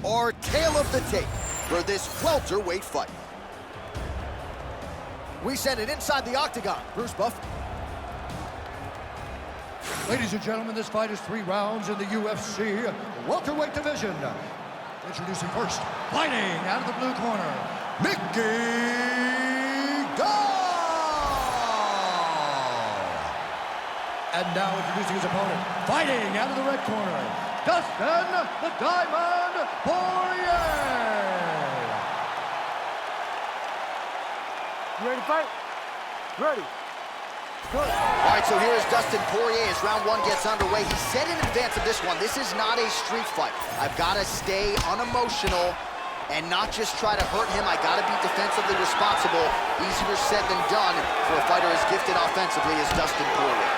Our tale of the tape for this welterweight fight. We send it inside the octagon. Bruce Buff. Ladies and gentlemen, this fight is 3 rounds in the UFC welterweight division. Introducing first, fighting out of the blue corner, Gall. And now introducing his opponent, fighting out of the red corner, Dustin the Diamond Poirier. You ready to fight? Ready. Good. All right, so here is Dustin Poirier as round 1 gets underway. He said in advance of this one, this is not a street fight. I've got to stay unemotional and not just try to hurt him. I got to be defensively responsible. Easier said than done for a fighter as gifted offensively as Dustin Poirier.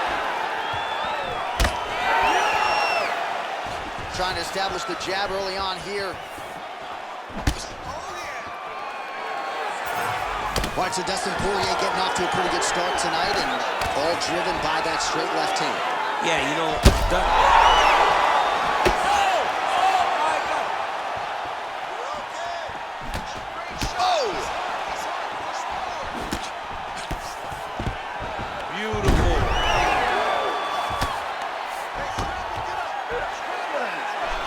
Trying to establish the jab early on here. All right, so Dustin Poirier getting off to a pretty good start tonight, and all driven by that straight left hand. Yeah, you know, beautiful.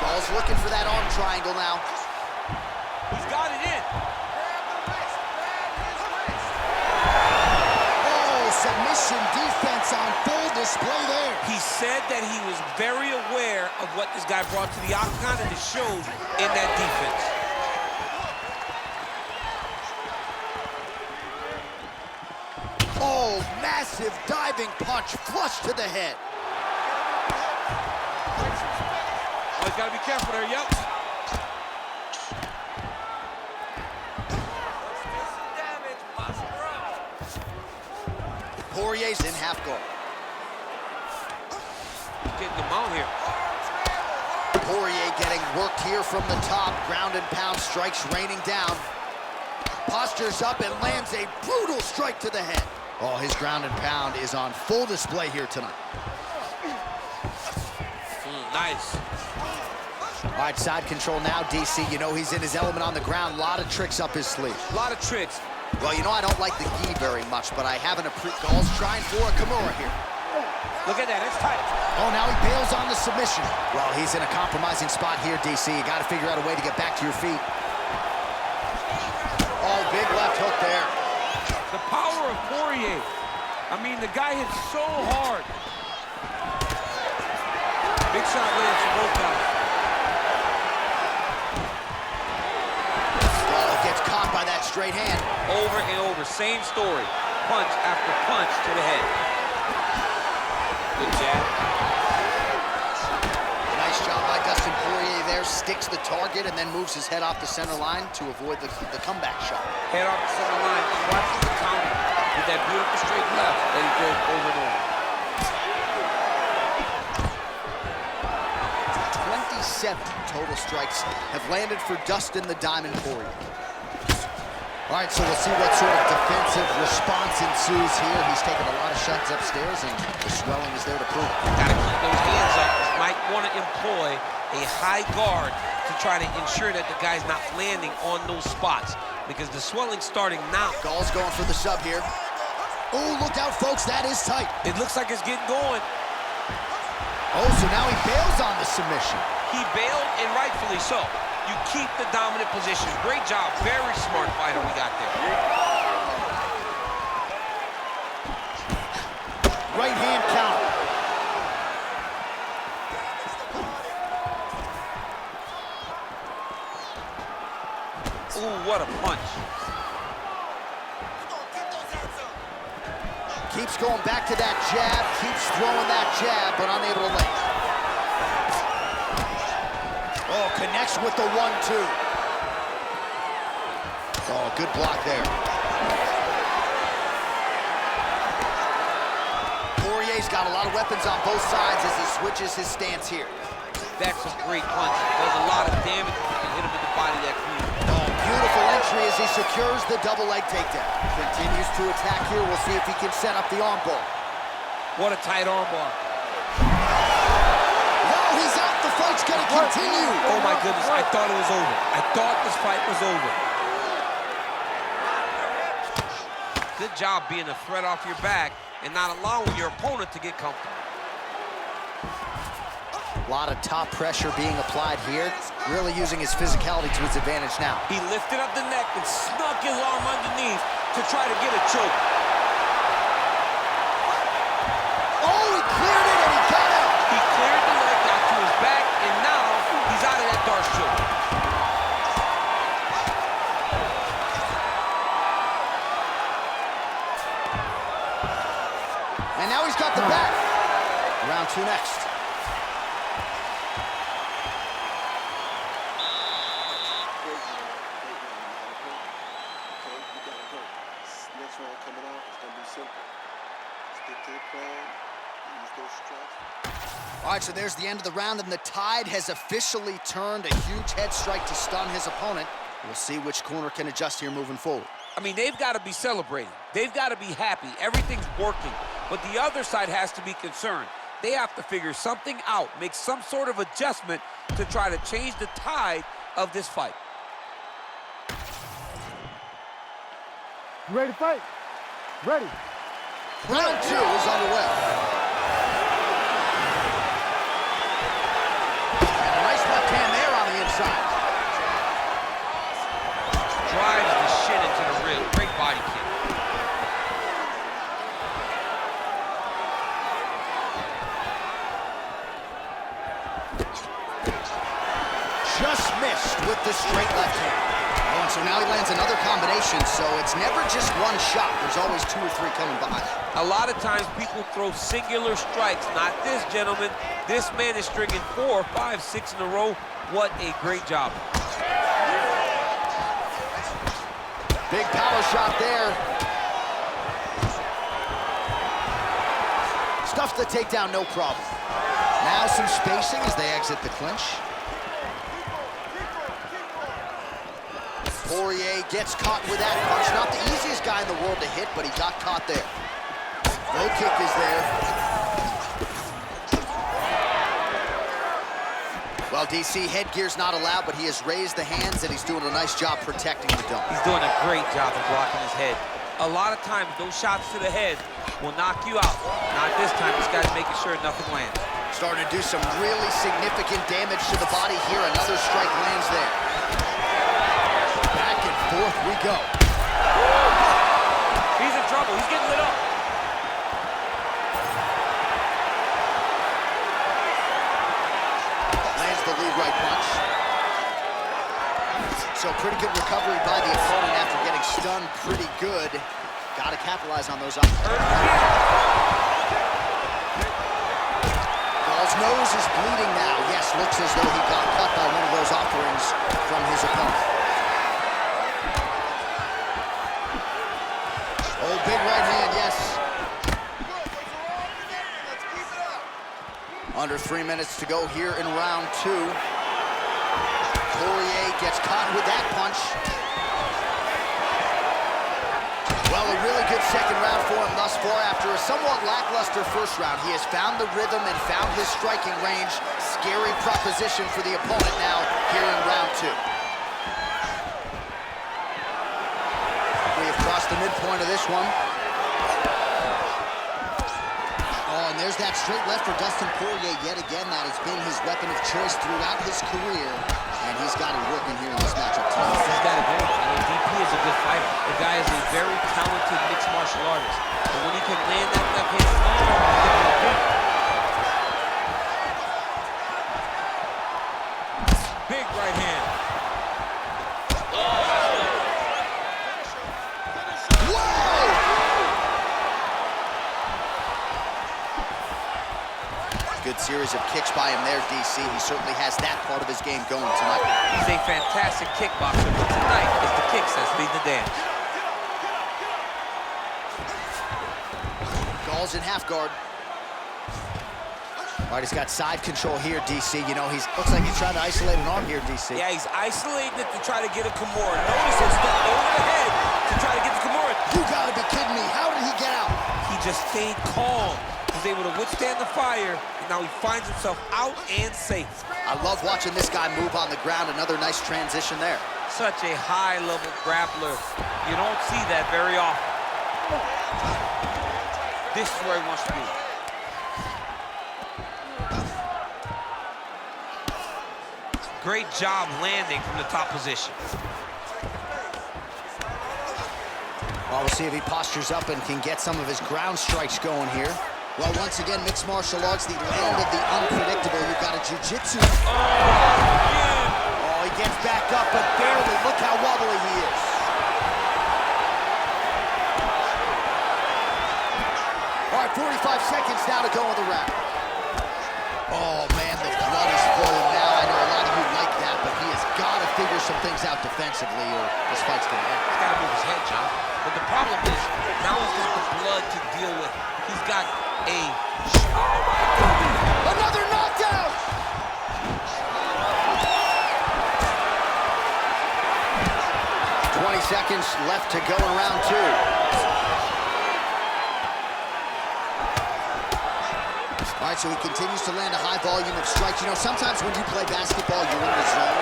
Gall's looking for that arm triangle now. He's got it in. Submission defense on full display there. He said that he was very aware of what this guy brought to the octagon, and it showed in that defense. Oh, massive diving punch flush to the head. Oh, he's got to be careful there, yep. Poirier's in half guard. Getting the mount here. Poirier getting worked here from the top. Ground and pound strikes raining down. Postures up and lands a brutal strike to the head. Oh, his ground and pound is on full display here tonight. Nice. All right, side control now, DC. You know he's in his element on the ground. A lot of tricks up his sleeve. A lot of tricks. Well, you know I don't like the gi very much, but I haven't Gall's trying for a Kimura here. Look at that, it's tight. Oh, now he bails on the submission. Well, he's in a compromising spot here, DC. You got to figure out a way to get back to your feet. Oh, big left hook there. The power of Poirier. I mean, the guy hits so hard. Big shot lands for both guys. Caught by that straight hand. Over and over, same story. Punch after punch to the head. Good jab. Nice job by Dustin Poirier there. Sticks the target and then moves his head off the center line to avoid the comeback shot. Head off the center line, watches the counter with that beautiful straight left that he goes over and over. 27 total strikes have landed for Dustin the Diamond Poirier. All right, so we'll see what sort of defensive response ensues here. He's taking a lot of shots upstairs, and the swelling is there to prove it. Gotta keep those hands up. Might want to employ a high guard to try to ensure that the guy's not landing on those spots, because the swelling's starting now. Gall's going for the sub here. Oh, look out, folks, that is tight. It looks like it's getting going. Oh, so now he bails on the submission. He bailed, and rightfully so. You keep the dominant position. Great job. Very smart fighter we got there. Right hand counter. Ooh, what a punch. Keeps going back to that jab. Keeps throwing that jab, but unable to land. Oh, connects with the 1-2. Oh, good block there. Poirier's got a lot of weapons on both sides as he switches his stance here. That's a great punch. Does a lot of damage when you can hit him in the body that clean. Oh, beautiful entry as he secures the double leg takedown. Continues to attack here. We'll see if he can set up the armbar. What a tight armbar. Oh, he he's out. The fight's gonna continue. Oh my goodness, I thought it was over. I thought this fight was over. Good job being a threat off your back and not allowing your opponent to get comfortable. A lot of top pressure being applied here, really using his physicality to his advantage now. He lifted up the neck and snuck his arm underneath to try to get a choke. Oh, he cleared it and he got out. He cleared the leg, got to his back, and now he's out of that dark choke. And now he's got the back. Round 2 next. All right, so there's the end of the round, and the tide has officially turned. A huge head strike to stun his opponent. We'll see which corner can adjust here moving forward. I mean, they've got to be celebrating. They've got to be happy. Everything's working. But the other side has to be concerned. They have to figure something out, make some sort of adjustment to try to change the tide of this fight. You ready to fight? Ready. Round 2 is underway. And a nice left hand there on the inside. Drives the shit into the rib. Great body kick. Just missed with the straight left hand. Oh, and so now he lands another combination, so it's never just one shot. There's always 2 or 3 coming behind. A lot of times people throw singular strikes. Not this gentleman. This man is stringing 4, 5, 6 in a row. What a great job. Big power shot there. Stuffs the takedown, no problem. Now some spacing as they exit the clinch. Poirier gets caught with that punch. Not the easiest guy in the world to hit, but he got caught there. Low kick is there. Well, DC, headgear's not allowed, but he has raised the hands, and he's doing a nice job protecting the dome. He's doing a great job of blocking his head. A lot of times, those shots to the head will knock you out. Not this time. This guy's making sure nothing lands. Starting to do some really significant damage to the body here. Another strike lands there. Back and forth we go. He's in trouble. He's getting lit up. Lands the lead right punch. So pretty good recovery by the opponent after getting stunned pretty good. Got to capitalize on those opportunities. Gall's nose is bleeding now. Yes, looks as though he got cut by one of those offerings from his opponent. Oh, big right hand, yes. Under 3 minutes to go here in round 2. Poirier gets caught with that punch. Well, a really good second round for him thus far. After a somewhat lackluster first round, he has found the rhythm and found his striking range. Scary proposition for the opponent now here in round 2. We have crossed the midpoint of this one. Oh, and there's that straight left for Dustin Poirier yet again. That has been his weapon of choice throughout his career. And he's got it working here in this matchup tonight. He's got it working. I mean, DP is a good fighter. The guy is a very talented mixed martial artist. But when he can land that left hand, big right hand. Good series of kicks by him there, DC. He certainly has that part of his game going tonight. He's a fantastic kickboxer, but tonight is the kicks that lead the dance. Gall's in half guard. All right, he's got side control here, DC. You know, looks like he's trying to isolate an arm here, DC. Yeah, he's isolating it to try to get a Kimura. Notice he'll step over the head to try to get the Kimura. You gotta be kidding me. How did he get out? He just stayed calm. He was able to withstand the fire, and now he finds himself out and safe. I love watching this guy move on the ground. Another nice transition there. Such a high-level grappler. You don't see that very often. This is where he wants to be. Great job landing from the top position. Well, we'll see if he postures up and can get some of his ground strikes going here. Well, once again, mixed martial arts, the land of the unpredictable. You've got a jiu-jitsu. Oh, he gets back up, but barely. Look how wobbly he is. All right, 45 seconds now to go in the round. Oh, man, the blood is flowing now. I know a lot of you like that, but he has got to figure some things out defensively or this fight's going to end. He's got to move his head, John. But the problem is, now he's got the blood to deal with. He's got a... Oh, my God! Another knockdown! 20 seconds left to go in round two. All right, so he continues to land a high volume of strikes. You know, sometimes when you play basketball, you're in the zone.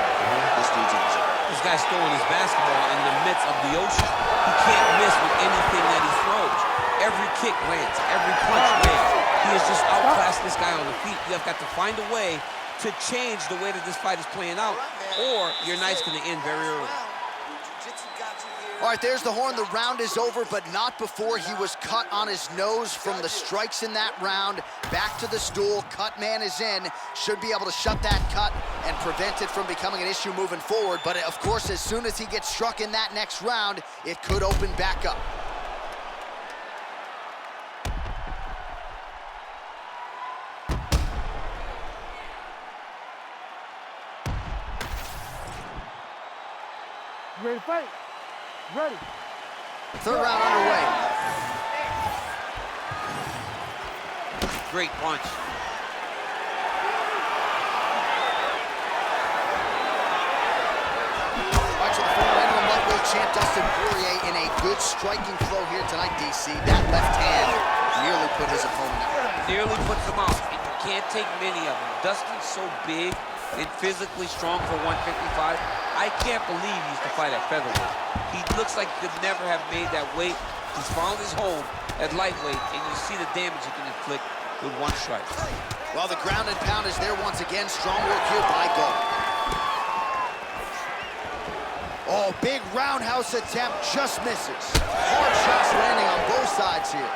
This dude's in the zone. This guy's throwing his basketball in the midst of the ocean. He can't miss with anything that he throws. Every kick lands, every punch lands. He has just outclassed this guy on the feet. You have got to find a way to change the way that this fight is playing out, or your night's going to end very early. All right, there's the horn. The round is over, but not before he was cut on his nose from the strikes in that round. Back to the stool. Cut man is in. Should be able to shut that cut and prevent it from becoming an issue moving forward. But, of course, as soon as he gets struck in that next round, it could open back up. You ready to fight? Ready. Third round underway. Great punch. All right, so the former interim lightweight champ Dustin Poirier in a good striking flow here tonight, DC. That left hand nearly put his opponent out. Nearly puts him out. And you can't take many of them. Dustin's so big and physically strong for 155. I can't believe he used to fight at featherweight. He looks like he could never have made that weight. He's found his home at lightweight, and you see the damage he can inflict with one strike. Well, the ground and pound is there once again. Strong work here by Gall. Oh, big roundhouse attempt, just misses. Hard shots landing on both sides here.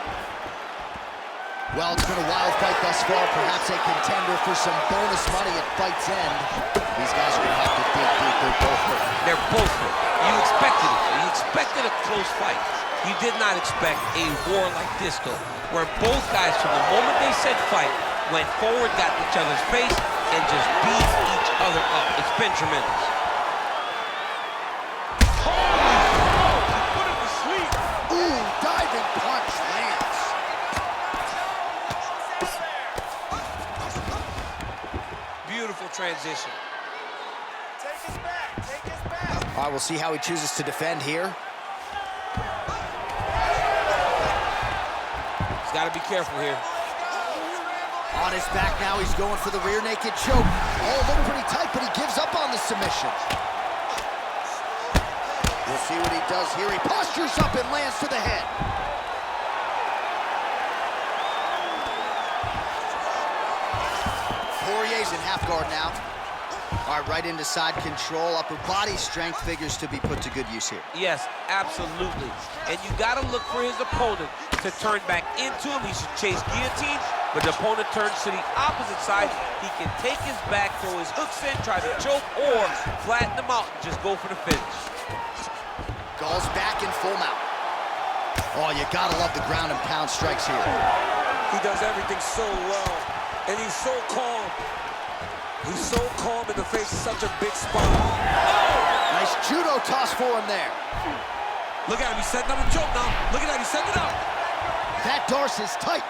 Well, it's been a wild fight thus far. Perhaps a contender for some bonus money at fight's end. These guys are going to have to dig deep. They're both hurt. They're both hurt. You expected it. You expected a close fight. You did not expect a war like this, though, where both guys, from the moment they said fight, went forward, got each other's face, and just beat each other up. It's been tremendous. Put him to sleep. Ooh, diving punch lands. Beautiful transition. Take his back. Take his back. All right, we'll see how he chooses to defend here. He's got to be careful here. On his back now, he's going for the rear naked choke. Oh, looked pretty tight, but he gives up on the submission. We'll see what he does here. He postures up and lands to the head. Poirier's in half guard now. All right, right into side control. Upper body strength figures to be put to good use here. Yes, absolutely. And you got to look for his opponent to turn back into him. He should chase guillotine, but the opponent turns to the opposite side. He can take his back, throw his hooks in, try to choke, or flatten him out and just go for the finish. Gall's back in full mount. Oh, you got to love the ground and pound strikes here. He does everything so well, and he's so calm. He's so calm in the face of such a big spot. Oh! Nice judo toss for him there. Look at him, he's setting up a choke now. Look at that, he's setting it up. That Darce is tight.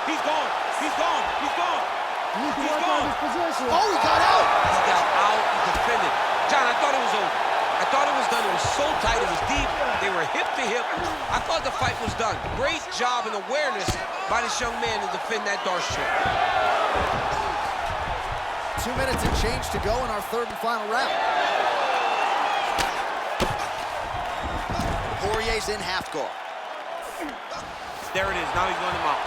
He's gone, he's gone, he's gone. He's gone. his position. Oh, he got out. He got out and defended. John, I thought it was over. I I thought it was done. It was so tight. It was deep. They were hip to hip. I thought the fight was done. Great job and awareness by this young man to defend that Darce choke. 2 minutes and change to go in our third and final round. Poirier's in half guard. There it is. Now he's going to mount.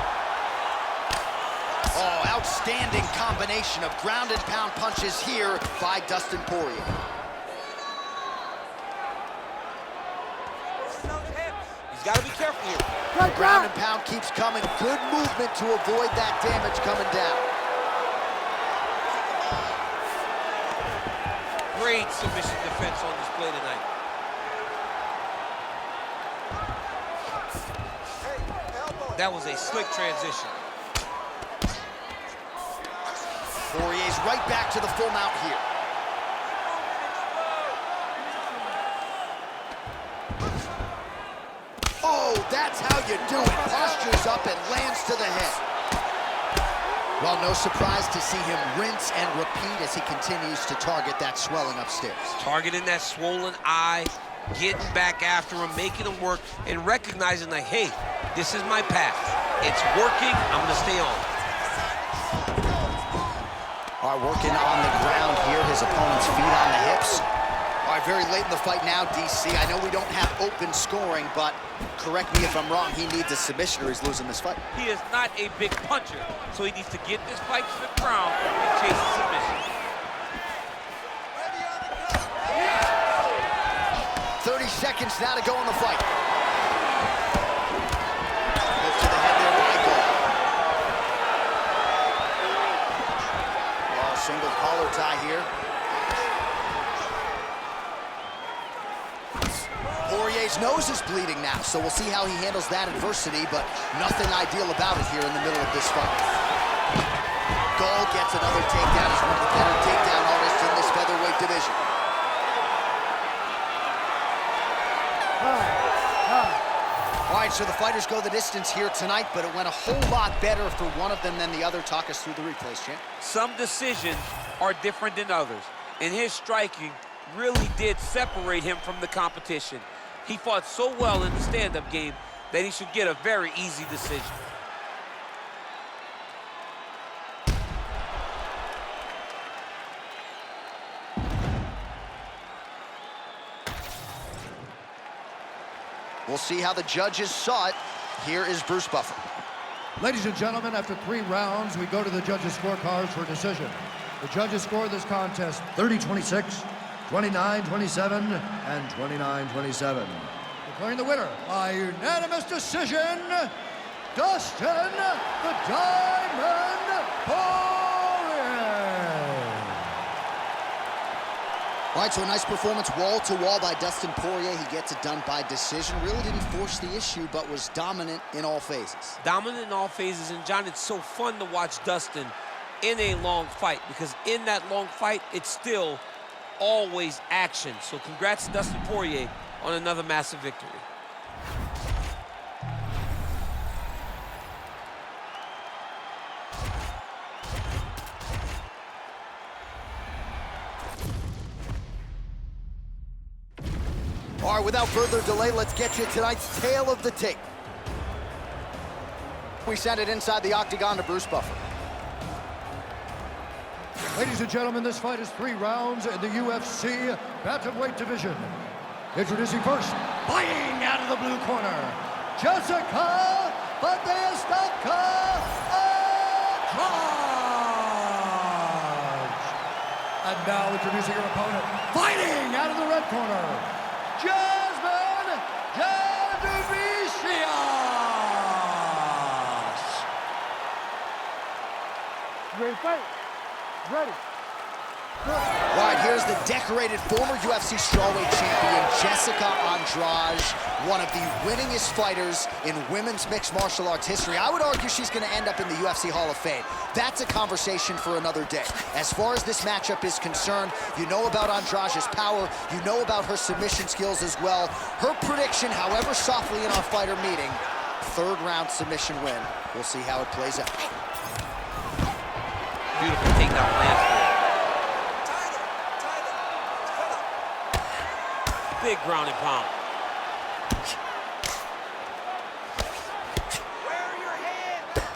Oh, outstanding combination of ground and pound punches here by Dustin Poirier. He's got to be careful here. Ground and pound keeps coming. Good movement to avoid that damage coming down. Great submission defense on display tonight. That was a slick transition. Poirier's right back to the full mount here. Oh, that's how you do it. Postures up and lands to the head. Well, no surprise to see him rinse and repeat as he continues to target that swelling upstairs. Targeting that swollen eye, getting back after him, making him work, and recognizing like, hey, this is my path. It's working, I'm gonna stay on. All right, working on the ground here, his opponent's feet on the hips. All right, very late in the fight now, DC. I know we don't have open scoring, but correct me if I'm wrong, he needs a submission or he's losing this fight. He is not a big puncher, so he needs to get this fight to the ground and chase the submission. 30 seconds now to go in the fight. Lift to the head there by Gall. Well, single collar tie here. Poirier's nose is bleeding now, so we'll see how he handles that adversity, but nothing ideal about it here in the middle of this fight. Gall gets another takedown. He's one of the better takedown artists in this featherweight division. All right, so the fighters go the distance here tonight, but it went a whole lot better for one of them than the other. Talk us through the replays, champ. Some decisions are different than others, and his striking really did separate him from the competition. He fought so well in the stand-up game that he should get a very easy decision. We'll see how the judges saw it. Here is Bruce Buffer. Ladies and gentlemen, after 3 rounds, we go to the judges' scorecards for a decision. The judges scored this contest 30-26, 29-27, and 29-27. Declaring the winner by unanimous decision, Dustin the Diamond Poirier. All right, so a nice performance wall-to-wall by Dustin Poirier. He gets it done by decision. Really didn't force the issue, but was dominant in all phases. Dominant in all phases, and John, it's so fun to watch Dustin in a long fight, because in that long fight, it's still always action. So congrats to Dustin Poirier on another massive victory. All right, without further delay, let's get you tonight's tale of the tape. We send it inside the octagon to Bruce Buffer. Ladies and gentlemen, this fight is 3 rounds in the UFC bantamweight division. Introducing first, fighting out of the blue corner, Jessica Andrade. And now introducing her opponent, fighting out of the red corner, Jasmine Jasudavicius. Ready to fight? Ready. All right, here's the decorated former UFC strawweight champion, Jessica Andrade, one of the winningest fighters in women's mixed martial arts history. I would argue she's going to end up in the UFC Hall of Fame. That's a conversation for another day. As far as this matchup is concerned, you know about Andrade's power, you know about her submission skills as well. Her prediction, however softly in our fighter meeting, 3rd round submission win. We'll see how it plays out. Beautiful takedown lands. big ground and pound.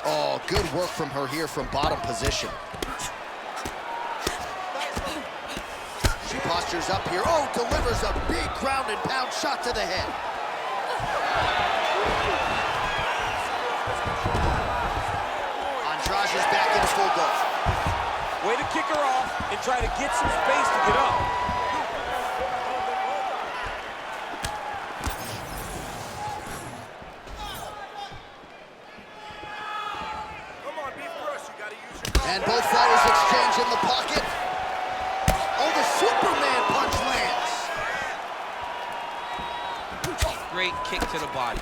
Oh, good work from her here from bottom position. She postures up here. Oh, delivers a big ground and pound shot to the head. Andrade is back in full go. Way to kick her off and try to get some space to get up. And both fighters exchange in the pocket. Oh, the Superman punch lands. Great kick to the body.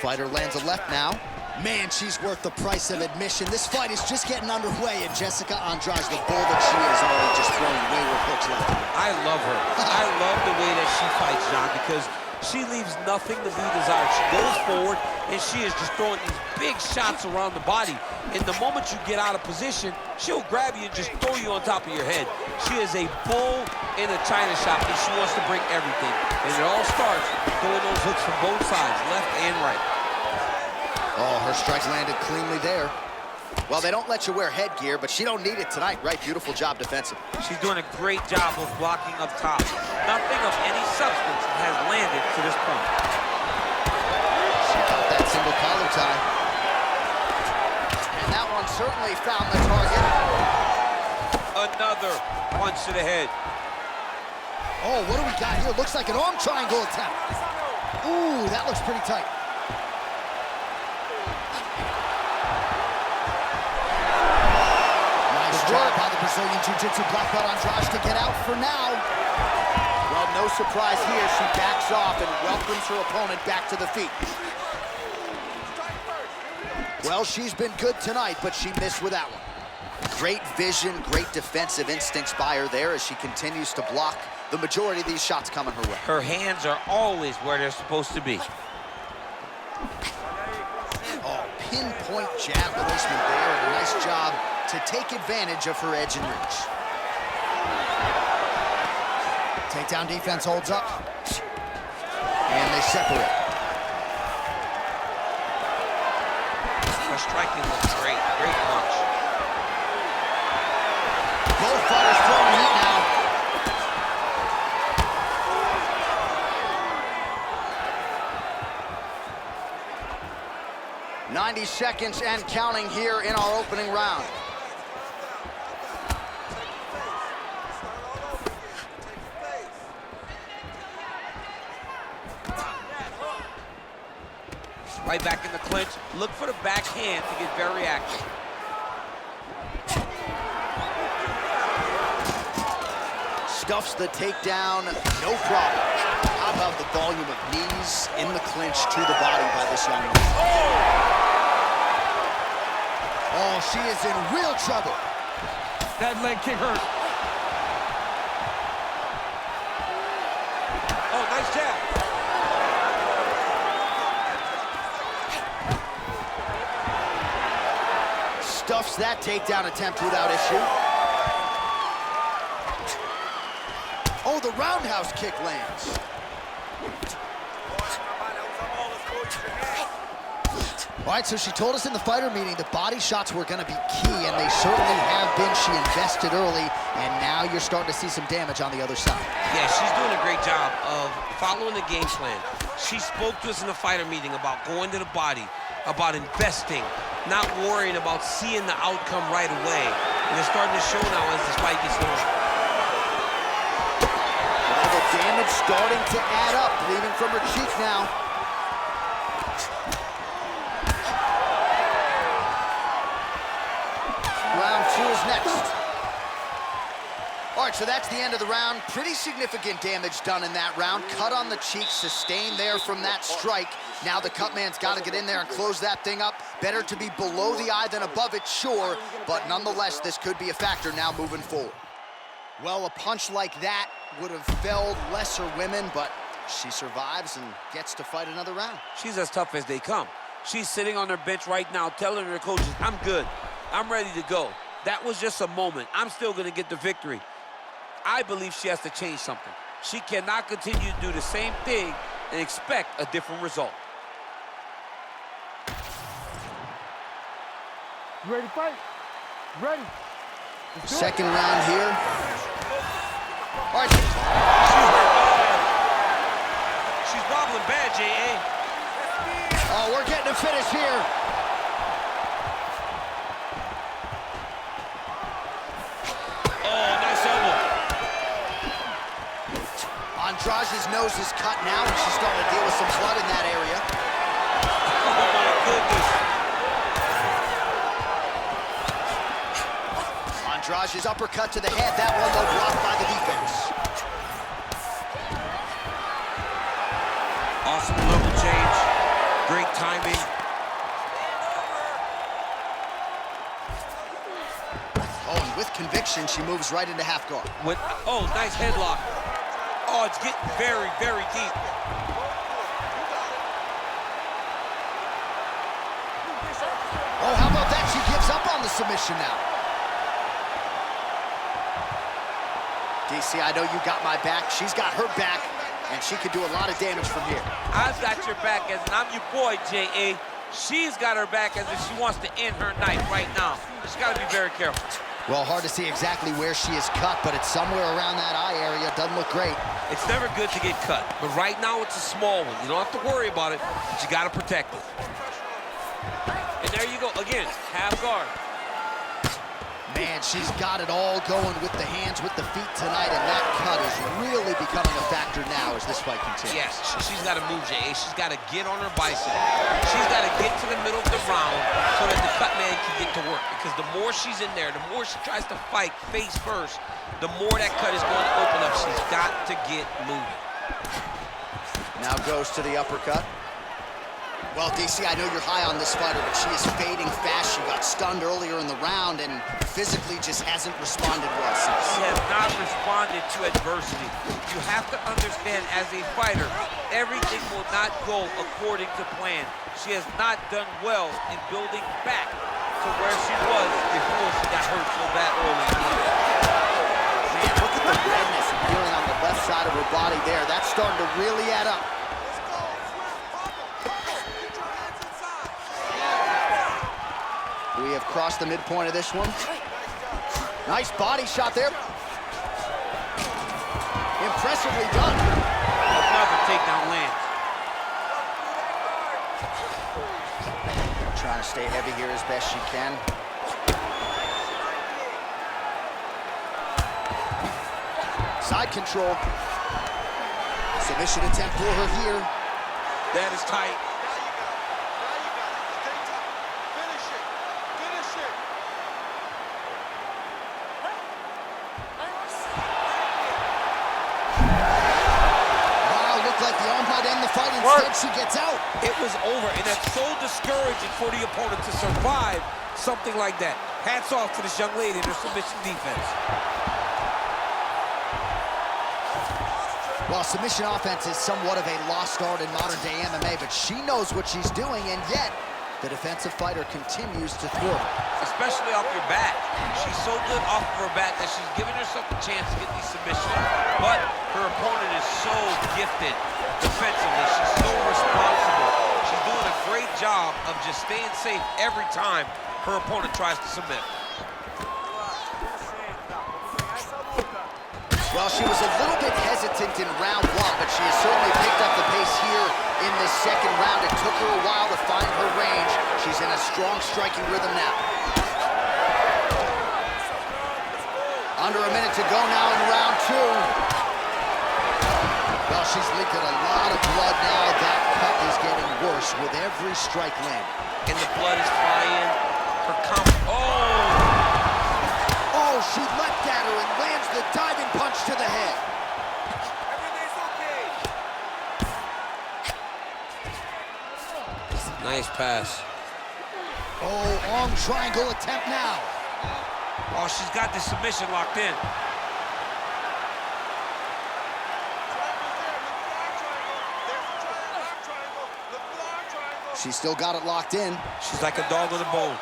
Fighter lands a left now. Man, she's worth the price of admission. This fight is just getting underway, and Jessica Andrade, the bull that she is, already just throwing wayward hooks left. I love her. I love the way that she fights, John, because she leaves nothing to be desired. She goes forward, and she is just throwing these big shots around the body. And the moment you get out of position, she'll grab you and just throw you on top of your head. She is a bull in a china shop, and she wants to bring everything. And it all starts throwing those hooks from both sides, left and right. Oh, her strikes landed cleanly there. Well, they don't let you wear headgear, but she don't need it tonight, right? Beautiful job defensive. She's doing a great job of blocking up top. Nothing of any substance has landed to this point. She got that single collar tie. And that one certainly found the target. Another punch to the head. Oh, what do we got here? Looks like an arm triangle attempt. Ooh, that looks pretty tight. Work by the Brazilian Jiu-Jitsu black belt Andrade to get out for now. Well, no surprise here. She backs off and welcomes her opponent back to the feet. Well, she's been good tonight, but she missed with that one. Great vision, great defensive instincts by her there as she continues to block the majority of these shots coming her way. Her hands are always where they're supposed to be. Oh, pinpoint jab placement there, and a nice job to take advantage of her edge and reach. Takedown defense holds up. And they separate. Her striking looks great. Great punch. Both fighters throwing heat now. .90 seconds and counting here in our opening round. Right back in the clinch. Look for the backhand to get very active. Stuffs the takedown, no problem. How about the volume of knees in the clinch to the body by this young woman? Oh, she is in real trouble. That leg kick hurt. Oh, nice jab. Stuffs that takedown attempt without issue. Oh, the roundhouse kick lands. All right, so she told us in the fighter meeting the body shots were going to be key, and they certainly have been. She invested early, and now you're starting to see some damage on the other side. Yeah, she's doing a great job of following the game plan. She spoke to us in the fighter meeting about going to the body, about investing, not worrying about seeing the outcome right away. And it's starting to show now as this fight gets long. Well, the damage starting to add up, bleeding from her cheek now. Round two is next. All right, so that's the end of the round. Pretty significant damage done in that round. Cut on the cheek, sustained there from that strike. Now the cut man's got to get in there and close that thing up. Better to be below the eye than above it, sure, but nonetheless, this could be a factor now moving forward. Well, a punch like that would have felled lesser women, but she survives and gets to fight another round. She's as tough as they come. She's sitting on her bench right now telling her coaches, I'm good. I'm ready to go. That was just a moment. I'm still going to get the victory. I believe she has to change something. She cannot continue to do the same thing and expect a different result. You ready to fight? Ready. Second round here. All right. She's wobbling bad, J.A. Oh, we're getting a finish here. Oh, nice elbow. Andrade's nose is cut now, and she's starting to deal with some blood in that area. Oh, my goodness. Andrade's uppercut to the head. That one, though, blocked by the defense. Awesome level change. Great timing. Oh, and with conviction, she moves right into half guard. Oh, nice headlock. Oh, it's getting very, very deep. Oh, how about that? She gives up on the submission now. DC, I know you got my back. She's got her back, and she could do a lot of damage from here. I've got your back as I'm your boy, J.A. She's got her back as if she wants to end her night right now. She's got to be very careful. Well, hard to see exactly where she is cut, but it's somewhere around that eye area. Doesn't look great. It's never good to get cut, but right now it's a small one. You don't have to worry about it, but you got to protect it. And there you go, again, half guard. Man, she's got it all going with the hands, with the feet tonight, and that cut is really becoming a factor now as this fight continues. Yes, she's got to move, J.A. She's got to get on her bicycle. She's got to get to the middle of the round so that the cut man can get to work. Because the more she's in there, the more she tries to fight face first, the more that cut is going to open up. She's got to get moving. Now goes to the uppercut. Well, DC, I know you're high on this fighter, but she is fading fast. She got stunned earlier in the round and physically just hasn't responded well since. She has not responded to adversity. You have to understand, as a fighter, everything will not go according to plan. She has not done well in building back to where she was before she got hurt so bad early in life. Man, look at the redness and feeling on the left side of her body there. That's starting to really add up. We have crossed the midpoint of this one. Nice body shot there. Impressively done. Another takedown lands. Trying to stay heavy here as best she can. Side control. Submission attempt for her here. That is tight. Instead, she gets out. It was over, and that's so discouraging for the opponent to survive something like that. Hats off to this young lady and her submission defense. Well, submission offense is somewhat of a lost art in modern-day MMA, but she knows what she's doing, and yet the defensive fighter continues to thwart her. Especially off your back. She's so good off of her back that she's giving herself a chance to get these submissions. But her opponent is so gifted defensively. She's so responsible. She's doing a great job of just staying safe every time her opponent tries to submit. Well, she was a little bit hesitant in round one, but she has certainly picked up the pace here in this second round. It took her a while to find her range. She's in a strong striking rhythm now. Under a minute to go now in round two. Well, she's leaking a lot of blood now. That cut is getting worse with every strike land. And the blood is flying. Her Oh, she leapt at her and lands the diving punch to the head. Everything's okay. Nice pass. Oh, arm triangle attempt now. Oh, she's got the submission locked in. She's still got it locked in. She's like a dog with a bone.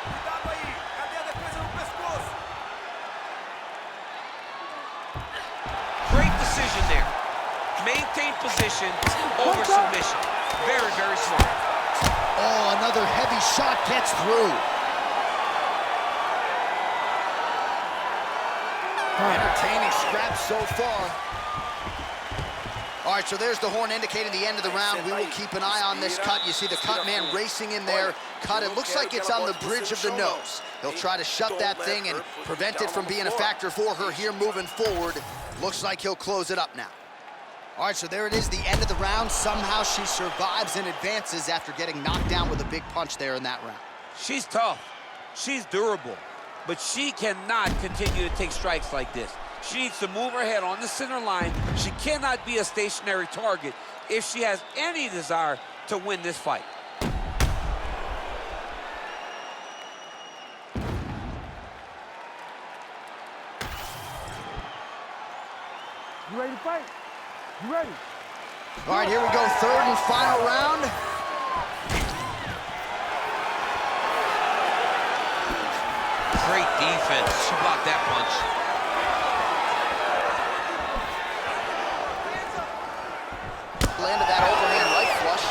maintain position over submission. Very, very smart. Oh, another heavy shot gets through. Entertaining scraps so far. All right, so there's the horn indicating the end of the round. We will keep an eye on this cut. You see the cut man racing in there. Cut, it looks like it's on the bridge of the nose. He'll try to shut that thing and prevent it from being a factor for her here moving forward. Looks like he'll close it up now. All right, so there it is, the end of the round. Somehow she survives and advances after getting knocked down with a big punch there in that round. She's tough. She's durable. But she cannot continue to take strikes like this. She needs to move her head on the center line. She cannot be a stationary target if she has any desire to win this fight. You ready to fight? You ready? All right, here we go, third and final round. Great defense. She blocked that punch. Landed that overhand right flush.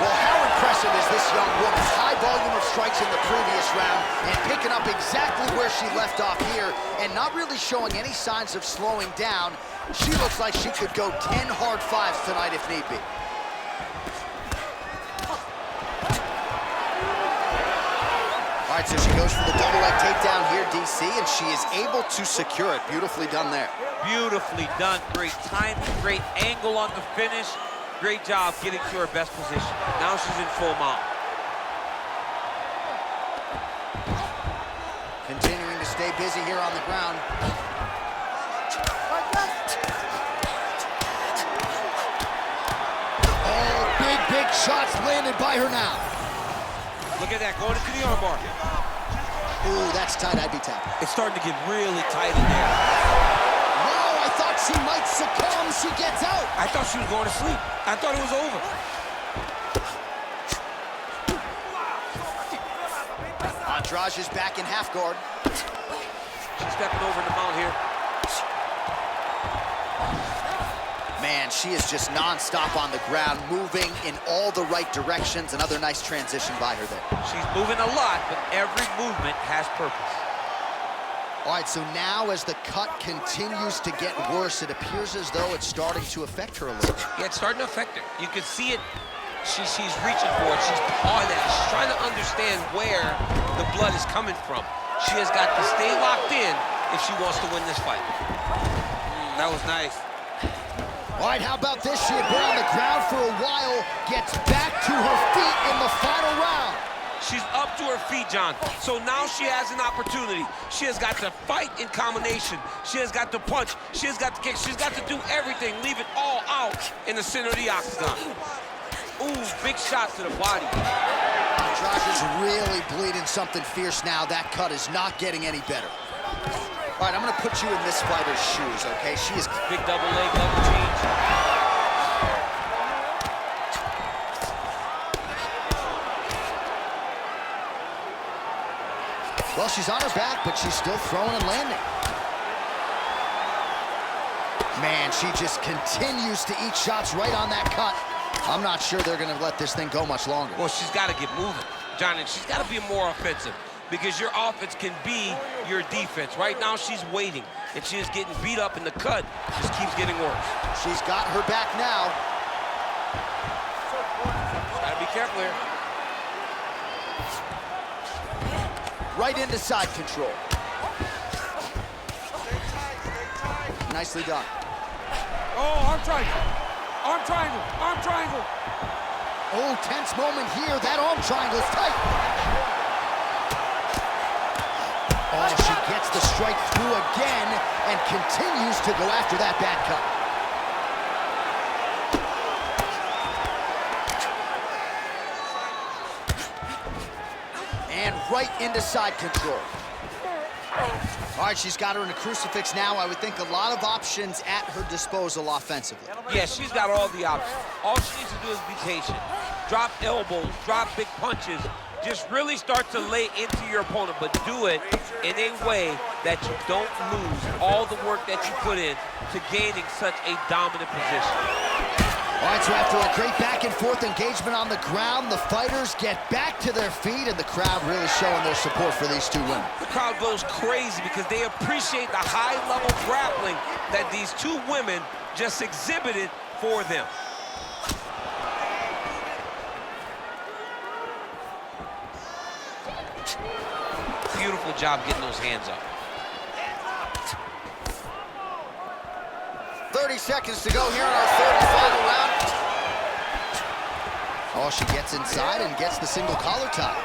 Well, how impressive is this young woman's high volume of strikes in the previous round and picking up exactly where she left off here and not really showing any signs of slowing down. She looks like she could go 10 hard fives tonight if need be. All right, so she goes for the double leg takedown here, DC, and she is able to secure it. Beautifully done there. Beautifully done. Great timing, great angle on the finish. Great job getting to her best position. Now she's in full mount. Continuing to stay busy here on the ground. Oh, big shots landed by her now. Look at that, going into the armbar. Ooh, that's tight, I'd be tapping. It's starting to get really tight in there. Wow, I thought she might succumb. She gets out. I thought she was going to sleep. I thought it was over. Andrade is back in half guard. She's stepping over in the mount here. Man, she is just nonstop on the ground, moving in all the right directions. Another nice transition by her there. She's moving a lot, but every movement has purpose. All right, so now as the cut continues to get worse, it appears as though it's starting to affect her a little bit. Yeah, it's starting to affect her. You can see it. She's reaching for it. She's pawing at it. She's trying to understand where the blood is coming from. She has got to stay locked in if she wants to win this fight. That was nice. All right, how about this? She had been on the ground for a while, gets back to her feet in the final round. She's up to her feet, John. So now she has an opportunity. She has got to fight in combination. She has got to punch. She has got to kick. She's got to do everything, leave it all out in the center of the octagon. Ooh, big shot to the body. Andrade is really bleeding something fierce now. That cut is not getting any better. All right, I'm gonna put you in this fighter's shoes, okay? She is... Big double leg, double change. Well, she's on her back, but she's still throwing and landing. Man, she just continues to eat shots right on that cut. I'm not sure they're gonna let this thing go much longer. Well, she's got to get moving, John, and she's got to be more offensive because your offense can be your defense. Right now, she's waiting, and she is getting beat up, and the cut just keeps getting worse. She's got her back now. Got to be careful here. Right into side control. Nicely done. Oh, arm triangle. Arm triangle. Arm triangle. Oh, tense moment here. That arm triangle is tight. Oh, she gets the strike through again and continues to go after that bad cut. And right into side control. All right, she's got her in a crucifix now. I would think a lot of options at her disposal offensively. Yeah, she's got all the options. All she needs to do is be patient. Drop elbows, drop big punches. Just really start to lay into your opponent, but do it in a way that you don't lose all the work that you put in to gaining such a dominant position. All right, so after a great back-and-forth engagement on the ground, the fighters get back to their feet, and the crowd really showing their support for these two women. The crowd goes crazy because they appreciate the high-level grappling that these two women just exhibited for them. Beautiful job getting those hands up. 30 seconds to go here in our third and final round. Oh, she gets inside and gets the single collar tie.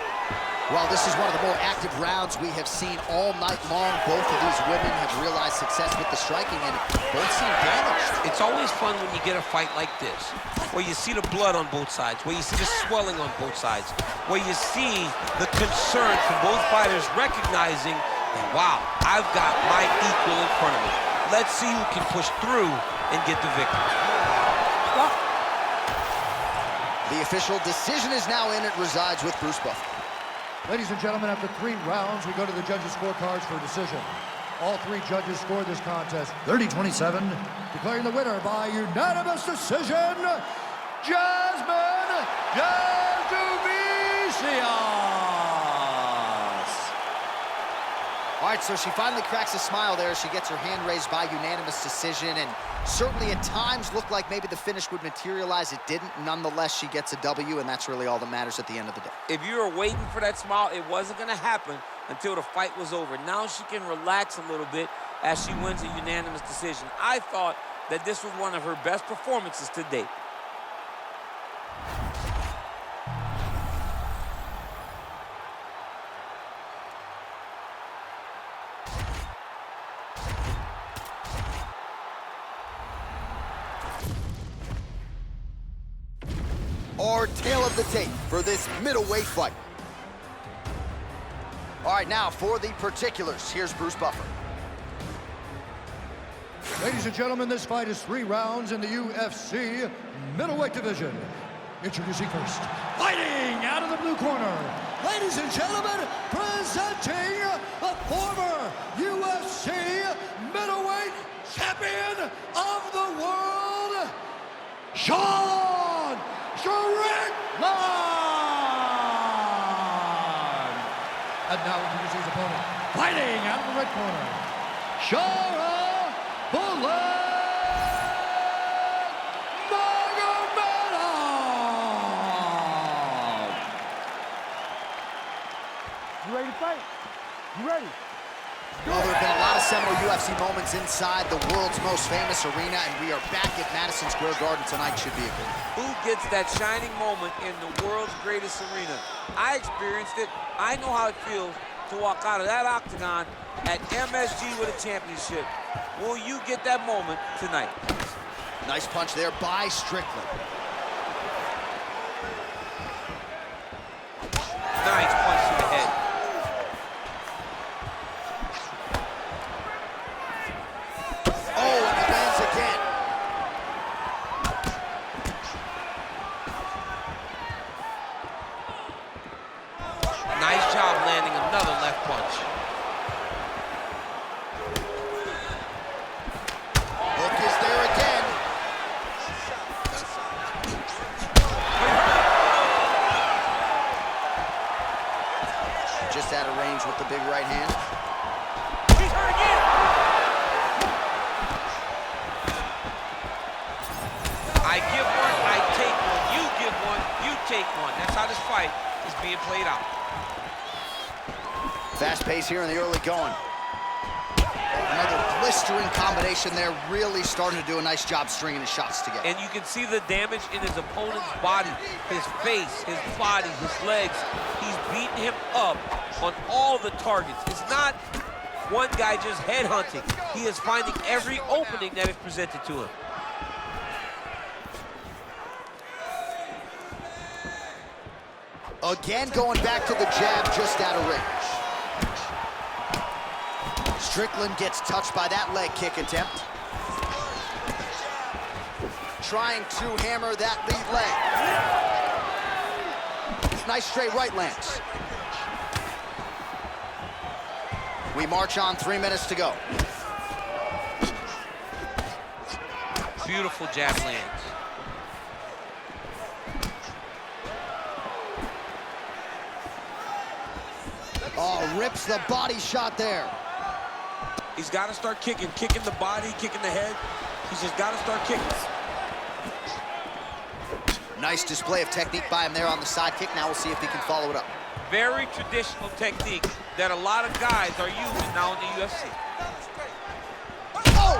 Well, this is one of the more active rounds we have seen all night long. Both of these women have realized success with the striking, and both seem damaged. It's always fun when you get a fight like this, where you see the blood on both sides, where you see the swelling on both sides, where you see the concern from both fighters recognizing, wow, I've got my equal in front of me. Let's see who can push through and get the victory. The official decision is now in. It resides with Bruce Buffer. Ladies and gentlemen, after 3 rounds, we go to the judges' scorecards for a decision. All 3 judges scored this contest 30-27, declaring the winner by unanimous decision, Jasmine Jasudavicius. All right, so she finally cracks a smile there. She gets her hand raised by unanimous decision, and certainly at times looked like maybe the finish would materialize. It didn't. Nonetheless, she gets a W, and that's really all that matters at the end of the day. If you were waiting for that smile, it wasn't going to happen until the fight was over. Now she can relax a little bit as she wins a unanimous decision. I thought that this was one of her best performances to date. Our tail of the tape for this middleweight fight. All right, now for the particulars, here's Bruce Buffer. Ladies and gentlemen, this fight is 3 rounds in the UFC middleweight division. Introducing first, fighting out of the blue corner. Ladies and gentlemen, presenting the former UFC middleweight champion of the world, Strickland! And now introducing his opponent, fighting out of the red corner, Sharabutdin Magomedov! You ready to fight? You ready? Well, there have been a lot of seminal UFC moments inside the world's most famous arena, and we are back at Madison Square Garden tonight. Should be a good one. Who gets that shining moment in the world's greatest arena? I experienced it. I know how it feels to walk out of that octagon at MSG with a championship. Will you get that moment tonight? Nice punch there by Strickland. Nice punch to the head. Oh, and he lands again. Nice job landing another left punch. Hook is there again. Just out of range with the big right hand. He's hurt again. I give one, I take one. You give one, you take one. That's how this fight is being played out. Fast pace here in the early going. Another blistering combination there, really starting to do a nice job stringing his shots together. And you can see the damage in his opponent's body, his face, his body, his legs. He's beating him up on all the targets. It's not one guy just headhunting. He is finding every opening that is presented to him. Again, going back to the jab just out of range. Strickland gets touched by that leg kick attempt. Trying to hammer that lead leg. Nice straight right lands. We march on, 3 minutes to go. Beautiful jab lands. Oh, rips the body shot there. He's got to start kicking the body, kicking the head. He's just got to start kicking. Nice display of technique by him there on the side kick. Now we'll see if he can follow it up. Very traditional technique that a lot of guys are using now in the UFC. Oh!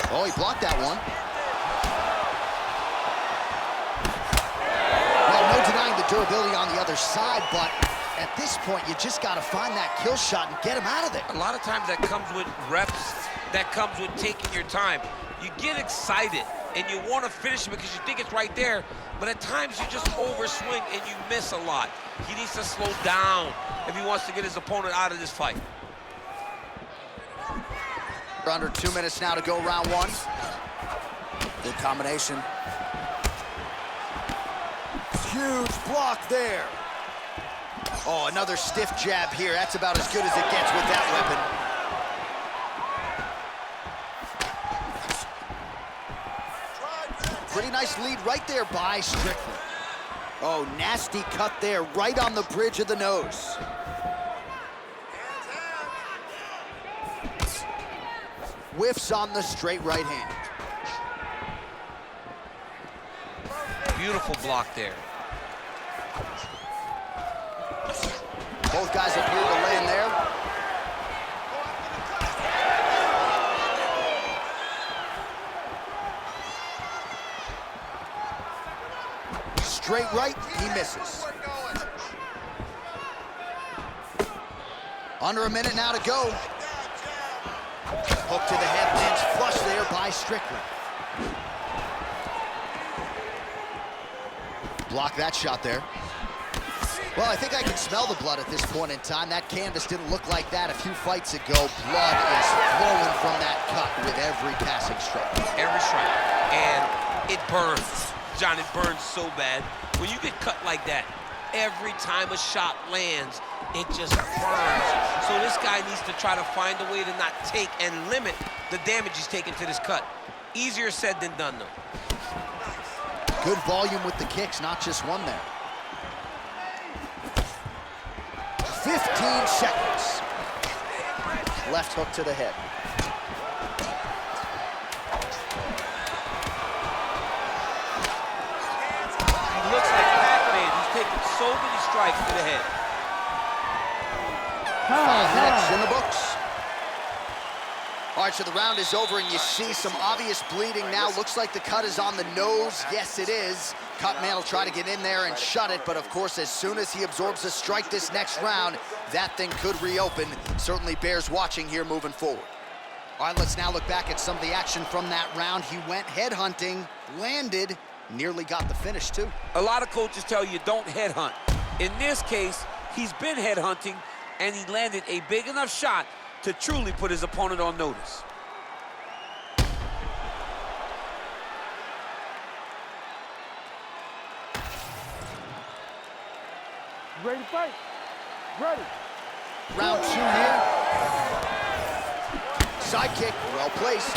Oh, he blocked that one. Well, no denying the durability on the other side, but at this point, you just got to find that kill shot and get him out of there. A lot of times that comes with reps, that comes with taking your time. You get excited and you want to finish it because you think it's right there, but at times you just overswing and you miss a lot. He needs to slow down if he wants to get his opponent out of this fight. We're under 2 minutes now to go, round one. Good combination. Huge block there. Oh, another stiff jab here. That's about as good as it gets with that weapon. Pretty nice lead right there by Strickland. Oh, nasty cut there, right on the bridge of the nose. Whiffs on the straight right hand. Beautiful block there. Both guys appear to land there. Straight right, he misses. Under a minute now to go. Hook to the head, lands flush there by Strickland. Block that shot there. Well, I think I can smell the blood at this point in time. That canvas didn't look like that a few fights ago. Blood is flowing from that cut with every passing strike. Every strike. And it burns. John, it burns so bad. When you get cut like that, every time a shot lands, it just burns. So this guy needs to try to find a way to not take and limit the damage he's taking to this cut. Easier said than done, though. Good volume with the kicks, not just one there. 15 seconds. Left hook to the head. He looks like Pac-Man. He's taking so many strikes to the head. 5 minutes in the books. All right, so the round is over, and you see some obvious bleeding now. Looks like the cut is on the nose. Yes, it is. Cutman will try to get in there and shut it, but of course, as soon as he absorbs a strike this next round, that thing could reopen. Certainly bears watching here moving forward. All right, let's now look back at some of the action from that round. He went headhunting, landed, nearly got the finish, too. A lot of coaches tell you don't headhunt. In this case, he's been headhunting, and he landed a big enough shot to truly put his opponent on notice. Ready to fight? Ready. Round 2 here. Side kick, well placed.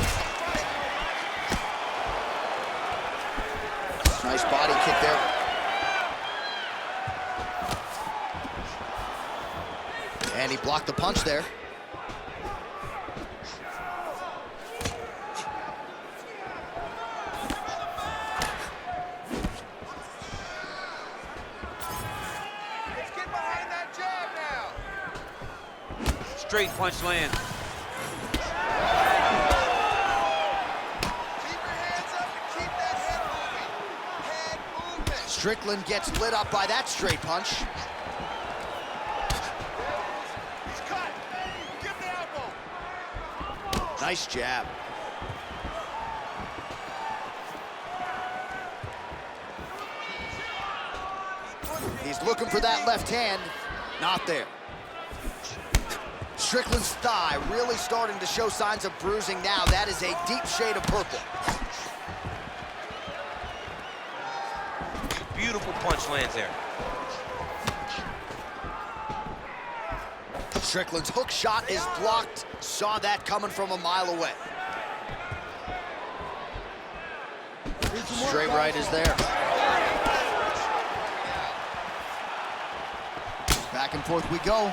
Nice body kick there. And he blocked the punch there. Straight punch lands. Keep your hands up and keep that head moving. Head movement. Strickland gets lit up by that straight punch. He's cut. Give him the elbow. Nice jab. He's looking for that left hand. Not there. Strickland's thigh really starting to show signs of bruising now. That is a deep shade of purple. Beautiful punch lands there. Strickland's hook shot is blocked. Saw that coming from a mile away. Straight right is there. Back and forth we go.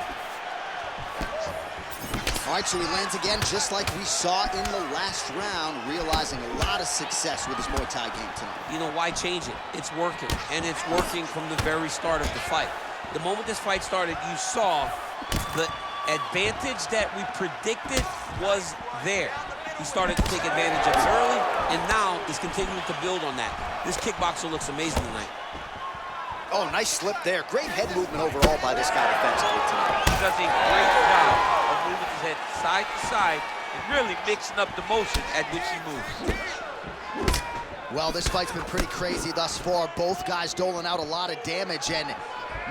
All right, so he lands again, just like we saw in the last round, realizing a lot of success with his Muay Thai game tonight. You know, why change it? It's working, and it's working from the very start of the fight. The moment this fight started, you saw the advantage that we predicted was there. He started to take advantage of it early, and now he's continuing to build on that. This kickboxer looks amazing tonight. Oh, nice slip there. Great head movement overall by this guy defensively tonight. He does a great job of moving his head side to side and really mixing up the motion at which he moves. Well, this fight's been pretty crazy thus far. Both guys doling out a lot of damage, and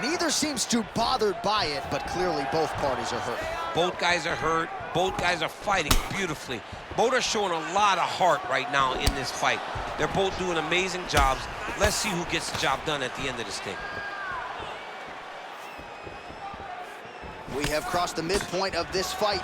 neither seems too bothered by it, but clearly both parties are hurt. Both guys are hurt. Both guys are fighting beautifully. Both are showing a lot of heart right now in this fight. They're both doing amazing jobs. Let's see who gets the job done at the end of this thing. We have crossed the midpoint of this fight.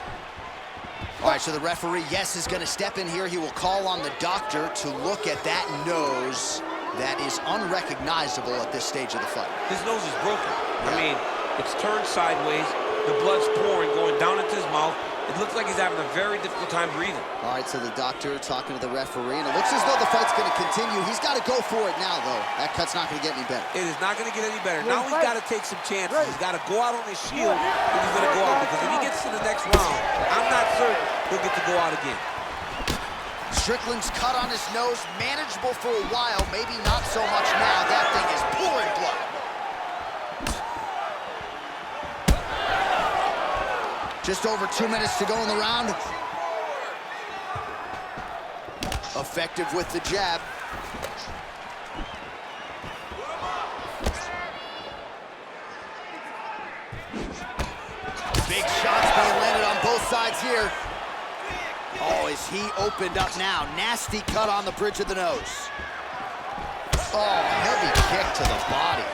All right, so the referee, yes, is going to step in here. He will call on the doctor to look at that nose that is unrecognizable at this stage of the fight. His nose is broken. I mean, it's turned sideways. The blood's pouring, going down into his mouth. It looks like he's having a very difficult time breathing. All right, so the doctor talking to the referee, and it looks as though the fight's going to continue. He's got to go for it now, though. That cut's not going to get any better. It is not going to get any better. Now he's got to take some chances. He's got to go out on his shield if he's going to go out, because if he gets to the next round, I'm not certain he'll get to go out again. Strickland's cut on his nose, manageable for a while, maybe not so much now. That thing is pouring blood. Just over 2 minutes to go in the round. Effective with the jab. Big shots being landed on both sides here. Oh, is he opened up now? Nasty cut on the bridge of the nose. Oh, heavy kick to the body.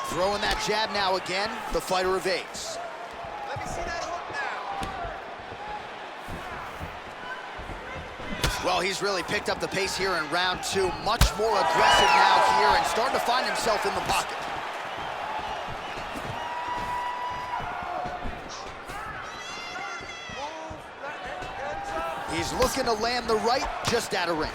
Throwing that jab now again. The fighter evades. Let me see that hook now. Well, he's really picked up the pace here in round two. Much more aggressive now here and starting to find himself in the pocket. He's looking to land the right, just out of range.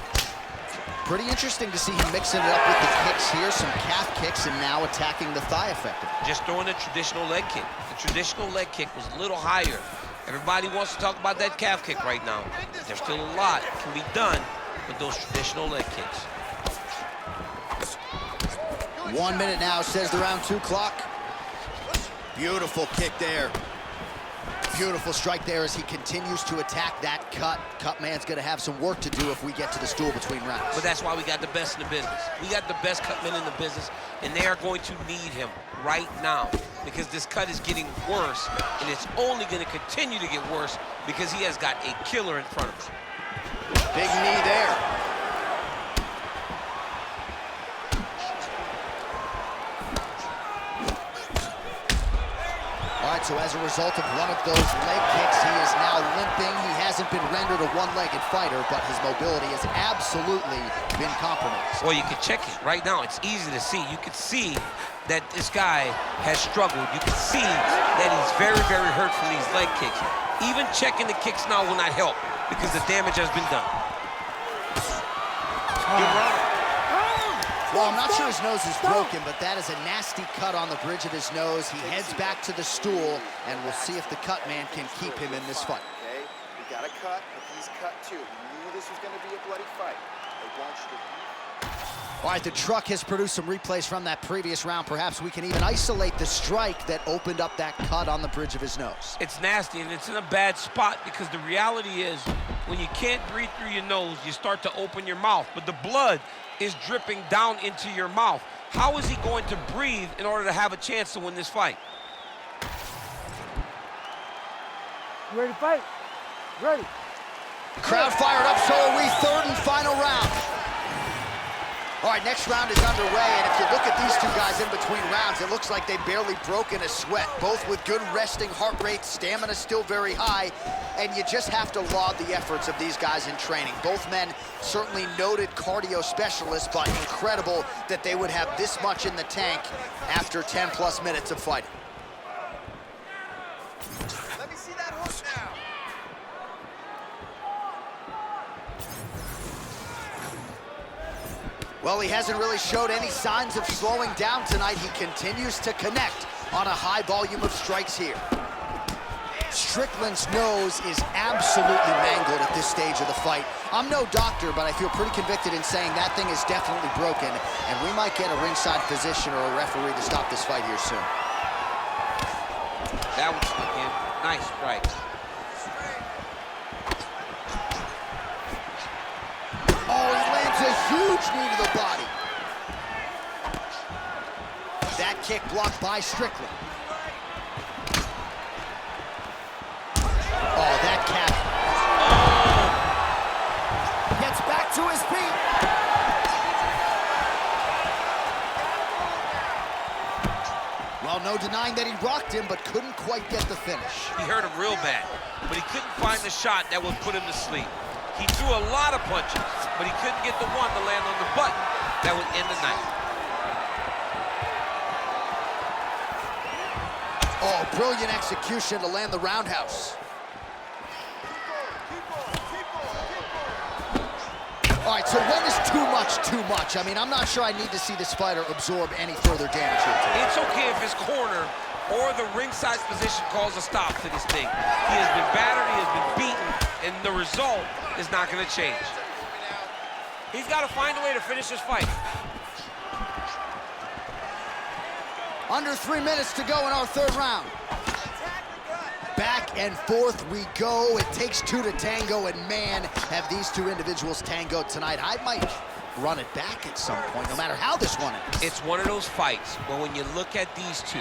Pretty interesting to see him mixing it up with the kicks here, some calf kicks, and now attacking the thigh effectively. Just throwing a traditional leg kick. The traditional leg kick was a little higher. Everybody wants to talk about that calf kick right now. There's still a lot that can be done with those traditional leg kicks. 1 minute now, says the round two clock. Beautiful kick there. Beautiful strike there as he continues to attack that cut. Cut man's gonna have some work to do if we get to the stool between rounds. But that's why we got the best in the business. We got the best cut men in the business, and they are going to need him right now because this cut is getting worse, and it's only gonna continue to get worse because he has got a killer in front of him. Big knee there. All right, so as a result of one of those leg kicks, he is now limping. He hasn't been rendered a one-legged fighter, but his mobility has absolutely been compromised. Well, you can check it right now. It's easy to see. You can see that this guy has struggled. You can see that he's very, very hurt from these leg kicks. Even checking the kicks now will not help because the damage has been done. Well, I'm not sure his nose is broken, but that is a nasty cut on the bridge of his nose. He heads back to the stool, and we'll see if the cut man can keep him in this fight. Okay, we got a cut, but he's cut too. We knew this was going to be a bloody fight. I want you to... All right, the truck has produced some replays from that previous round. Perhaps we can even isolate the strike that opened up that cut on the bridge of his nose. It's nasty, and it's in a bad spot because the reality is when you can't breathe through your nose, you start to open your mouth, but the blood is dripping down into your mouth. How is he going to breathe in order to have a chance to win this fight? You ready to fight? Ready. Crowd fired up, so are we. Third and final round. All right, next round is underway, and if you look at these two guys in between rounds, it looks like they barely broken a sweat, both with good resting heart rates, stamina still very high, and you just have to laud the efforts of these guys in training. Both men certainly noted cardio specialists, but incredible that they would have this much in the tank after 10+ minutes of fighting. Let me see that hook now. Well, he hasn't really showed any signs of slowing down tonight. He continues to connect on a high volume of strikes here. Strickland's nose is absolutely mangled at this stage of the fight. I'm no doctor, but I feel pretty convicted in saying that thing is definitely broken, and we might get a ringside physician or a referee to stop this fight here soon. That one snuck in. Nice strike. Oh, he lands a huge knee to the body. That kick blocked by Strickland. Oh, that cap. Gets back to his feet. Well, no denying that he rocked him, but couldn't quite get the finish. He hurt him real bad, but he couldn't find the shot that would put him to sleep. He threw a lot of punches, but he couldn't get the one to land on the button that would end the night. Oh, brilliant execution to land the roundhouse. All right, so when is too much? I mean, I'm not sure I need to see this fighter absorb any further damage here today. It's okay if his corner or the ringside position calls a stop to this thing. He has been battered, he has been beaten, and the result is not going to change. He's got to find a way to finish this fight. Under 3 minutes to go in our third round. Back and forth we go. It takes two to tango, and man, have these two individuals tangoed tonight. I might run it back at some point, no matter how this one ends. It's one of those fights where when you look at these two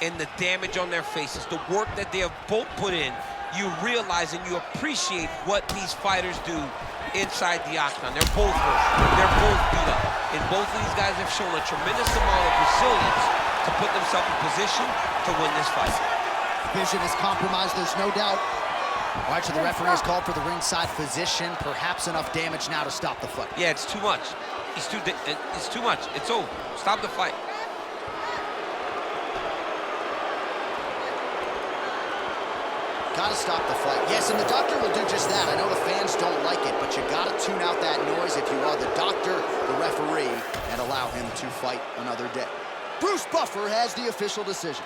and the damage on their faces, the work that they have both put in, you realize and you appreciate what these fighters do inside the octagon. They're both hurt. They're both beat up. And both of these guys have shown a tremendous amount of resilience to put themselves in position to win this fight. Vision is compromised, there's no doubt. All right, so the referee has called for the ringside physician. Perhaps enough damage now to stop the fight. Yeah, it's too much. It's too much. It's over. Stop the fight. Gotta stop the fight. Yes, and the doctor will do just that. I know the fans don't like it, but you gotta tune out that noise if you are the doctor, the referee, and allow him to fight another day. Bruce Buffer has the official decision.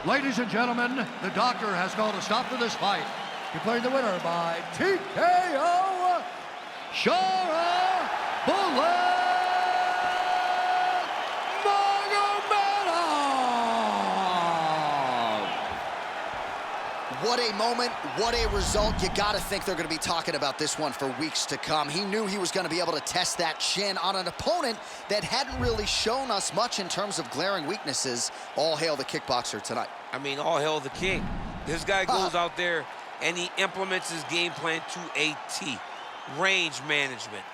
Ladies and gentlemen, the doctor has called a stop to this fight. Declaring the winner by TKO, Sharabutdin. What a moment, what a result. You gotta think they're gonna be talking about this one for weeks to come. He knew he was gonna be able to test that chin on an opponent that hadn't really shown us much in terms of glaring weaknesses. All hail the kickboxer tonight. I mean, all hail the king. This guy goes out there and he implements his game plan to a T. Range management,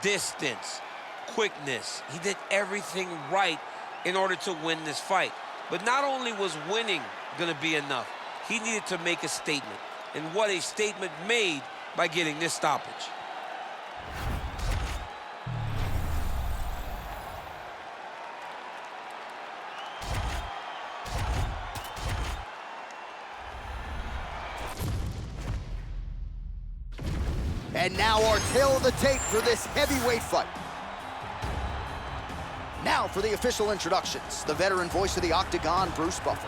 distance, quickness. He did everything right in order to win this fight. But not only was winning gonna be enough, he needed to make a statement. And what a statement made by getting this stoppage. And now our tail of the tape for this heavyweight fight. Now for the official introductions. The veteran voice of the Octagon, Bruce Buffer.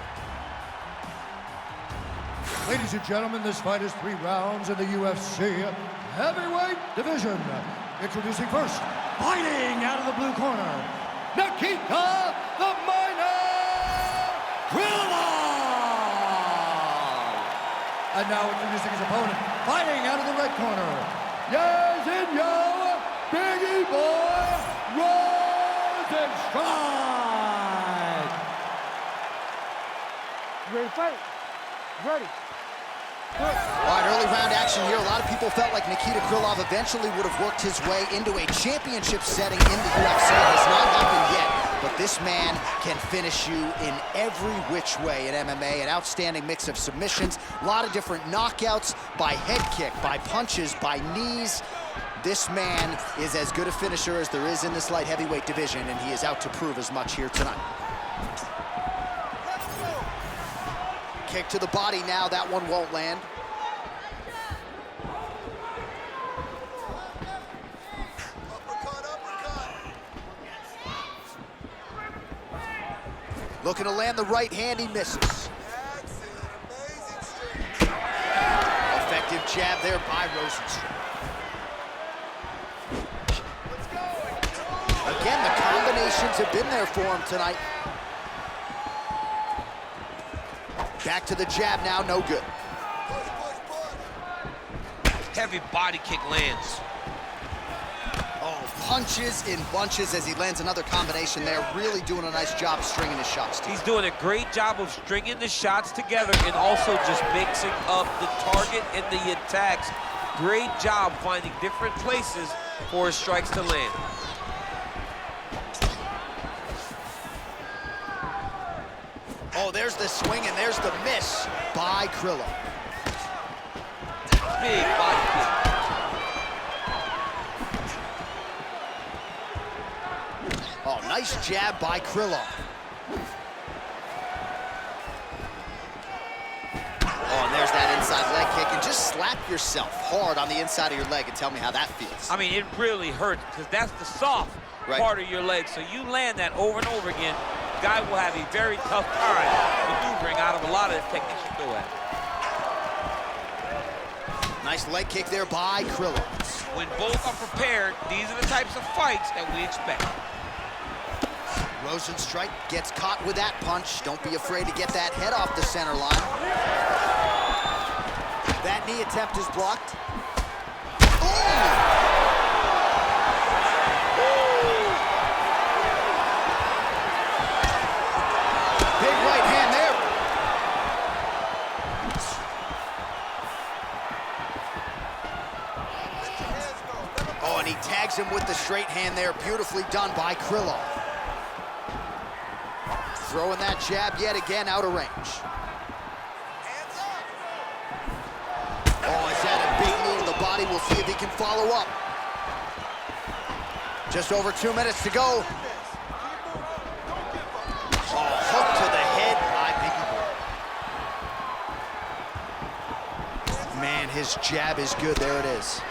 Ladies and gentlemen, this fight is 3 rounds in the UFC heavyweight division. Introducing first, fighting out of the blue corner, Nikita the Miner Krylov. And now introducing his opponent, fighting out of the red corner, Jasmine, Biggie Boy, Rozenstruik. You ready to fight? Ready. All right, early round action here. A lot of people felt like Nikita Krylov eventually would have worked his way into a championship setting in the UFC. It has not happened yet, but this man can finish you in every which way in MMA. An outstanding mix of submissions, a lot of different knockouts by head kick, by punches, by knees. This man is as good a finisher as there is in this light heavyweight division, and he is out to prove as much here tonight. Kick to the body now, that one won't land. Looking to land the right hand, he misses. Effective jab there by Rozenstruik. Again, the combinations have been there for him tonight. Back to the jab now, no good. Heavy body kick lands. Oh, punches in bunches as he lands another combination there. Really doing a nice job stringing his shots together. He's doing a great job of stringing the shots together and also just mixing up the target and the attacks. Great job finding different places for his strikes to land. Oh, there's the swing and there's the miss by Krylov. Big body kick. Oh, nice jab by Krylov. Oh, and there's that inside leg kick. And just slap yourself hard on the inside of your leg and tell me how that feels. I mean, it really hurts because that's the soft part of your leg. So you land that over and over again, guy will have a very tough time maneuvering out of a lot of the techniques you throw at him. Nice leg kick there by Krylov. When both are prepared, these are the types of fights that we expect. Rozenstruik gets caught with that punch. Don't be afraid to get that head off the center line. That knee attempt is blocked. Big right hand there. Oh, and he tags him with the straight hand there. Beautifully done by Krylov. Throwing that jab yet again out of range. Oh, is that a big knee to the body? We'll see if he can follow up. Just over 2 minutes to go. Oh, hook to the head by Biggie Boy. Man, his jab is good. There it is.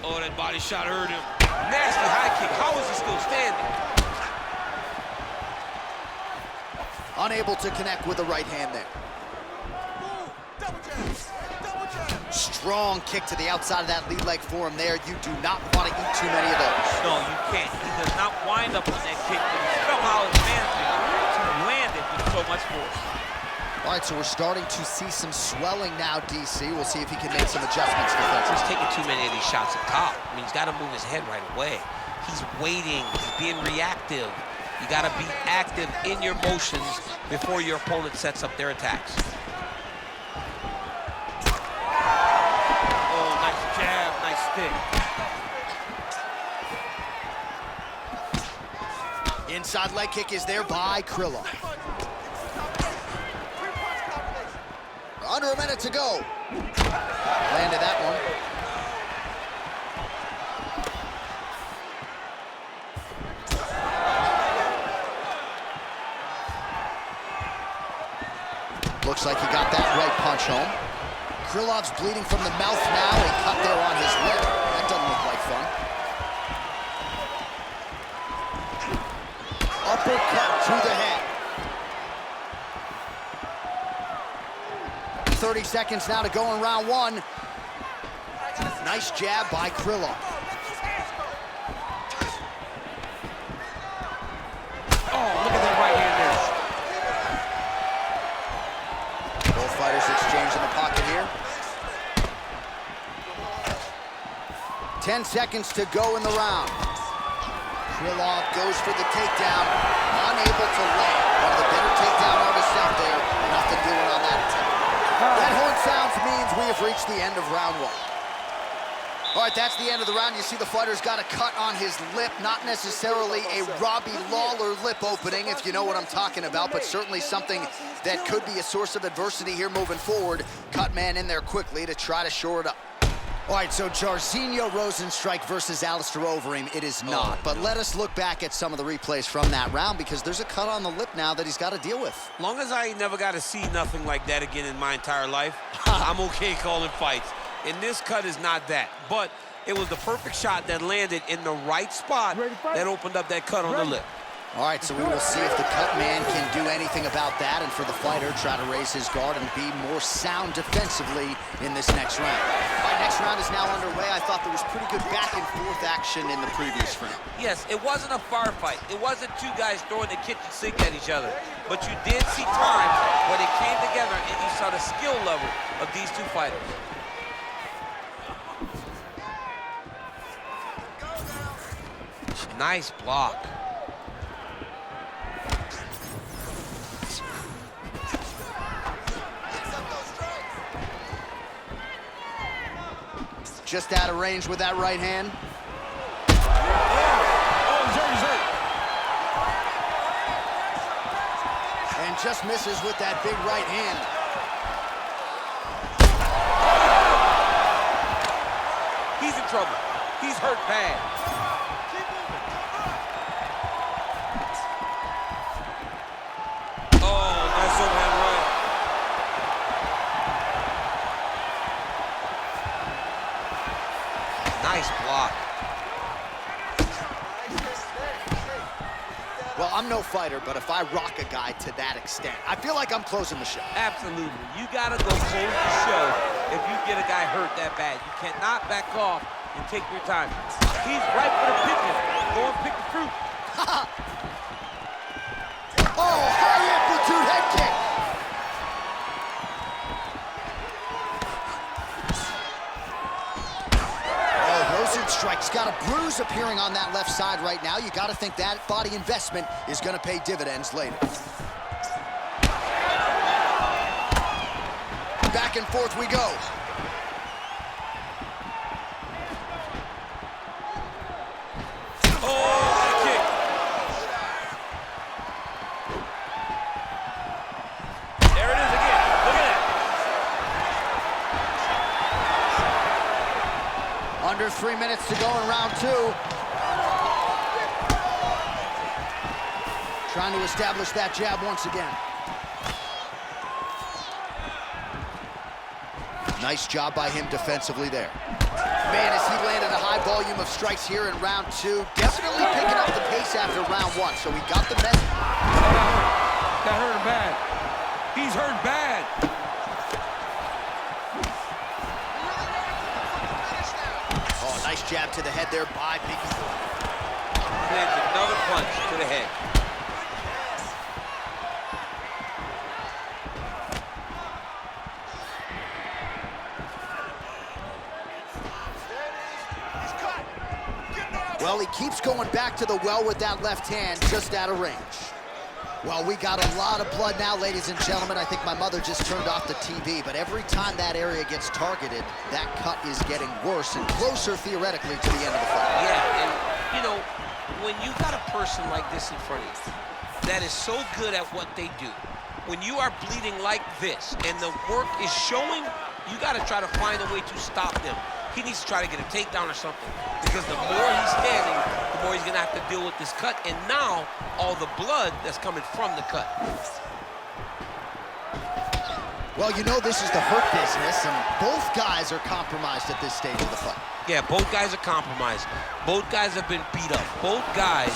Oh, that body shot hurt him. Nasty high kick. How is he still standing? Unable to connect with the right hand there. Strong kick to the outside of that lead leg for him there. You do not want to eat too many of those. No, you can't. He does not wind up on that kick, but he somehow is managing to land it with so much force. All right, so we're starting to see some swelling now, DC. We'll see if he can make some adjustments defensively. He's taking too many of these shots up top. I mean, he's got to move his head right away. He's waiting. He's being reactive. You got to be active in your motions before your opponent sets up their attacks. Oh, nice jab, nice stick. Inside leg kick is there by Krylov. Under a minute to go. Landed that one. Looks like he got that right punch home. Krylov's bleeding from the mouth now. A cut there on his lip. That doesn't look like fun. Uppercut to the head. 30 seconds now to go in round one. Nice jab by Krylov. Oh, look at that right hand there. Both fighters exchange in the pocket here. 10 seconds to go in the round. Krylov goes for the takedown, unable to land. One of the better takedown artists out there. Nothing doing on that have reached the end of round one. All right, that's the end of the round. You see the fighter's got a cut on his lip, not necessarily a Robbie Lawler lip opening, if you know what I'm talking about, but certainly something that could be a source of adversity here moving forward. Cut man in there quickly to try to shore it up. All right, so Jairzinho Rozenstruik versus Alistair Overeem, it is not. But let us look back at some of the replays from that round, because there's a cut on the lip now that he's got to deal with. Long as I never got to see nothing like that again in my entire life, I'm okay calling fights. And this cut is not that. But it was the perfect shot that landed in the right spot that opened up that cut on the lip. All right, so we will see if the cut man can do anything about that, and for the fighter, try to raise his guard and be more sound defensively in this next round. All right, next round is now underway. I thought there was pretty good back and forth action in the previous round. Yes, it wasn't a firefight. It wasn't two guys throwing the kitchen sink at each other. But you did see times when it came together and you saw the skill level of these two fighters. Nice block. Just out of range with that right hand. And just misses with that big right hand. He's in trouble. He's hurt bad. Oh, nice overhand right. Nice block. Well, I'm no fighter, but if I rock a guy to that extent, I feel like I'm closing the show. Absolutely. You gotta go close the show if you get a guy hurt that bad. You cannot back off and take your time. He's right for the picking. Go and pick the fruit. Oh, high amplitude head kick. Rozenstruik's got a bruise appearing on that left side right now. You got to think that body investment is going to pay dividends later. Back and forth we go. Oh, kick. There it is again. Look at that. Under 3 minutes to go in round two. Trying to establish that jab once again. Nice job by him defensively there. Man, as he landed a high volume of strikes here in round two, definitely picking up the pace after round one, so he got the message. That hurt him bad. He's hurt bad. Oh, nice jab to the head there by Biggie. Lands another punch to the head. Well, he keeps going back to the well with that left hand, just out of range. Well, we got a lot of blood now, ladies and gentlemen. I think my mother just turned off the TV, but every time that area gets targeted, that cut is getting worse and closer, theoretically, to the end of the fight. Yeah, and, you know, when you got a person like this in front of you that is so good at what they do, when you are bleeding like this and the work is showing, you got to try to find a way to stop them. He needs to try to get a takedown or something, because the more he's standing, the more he's going to have to deal with this cut, and now all the blood that's coming from the cut. Well, you know this is the hurt business, and both guys are compromised at this stage of the fight. Yeah, both guys are compromised. Both guys have been beat up. Both guys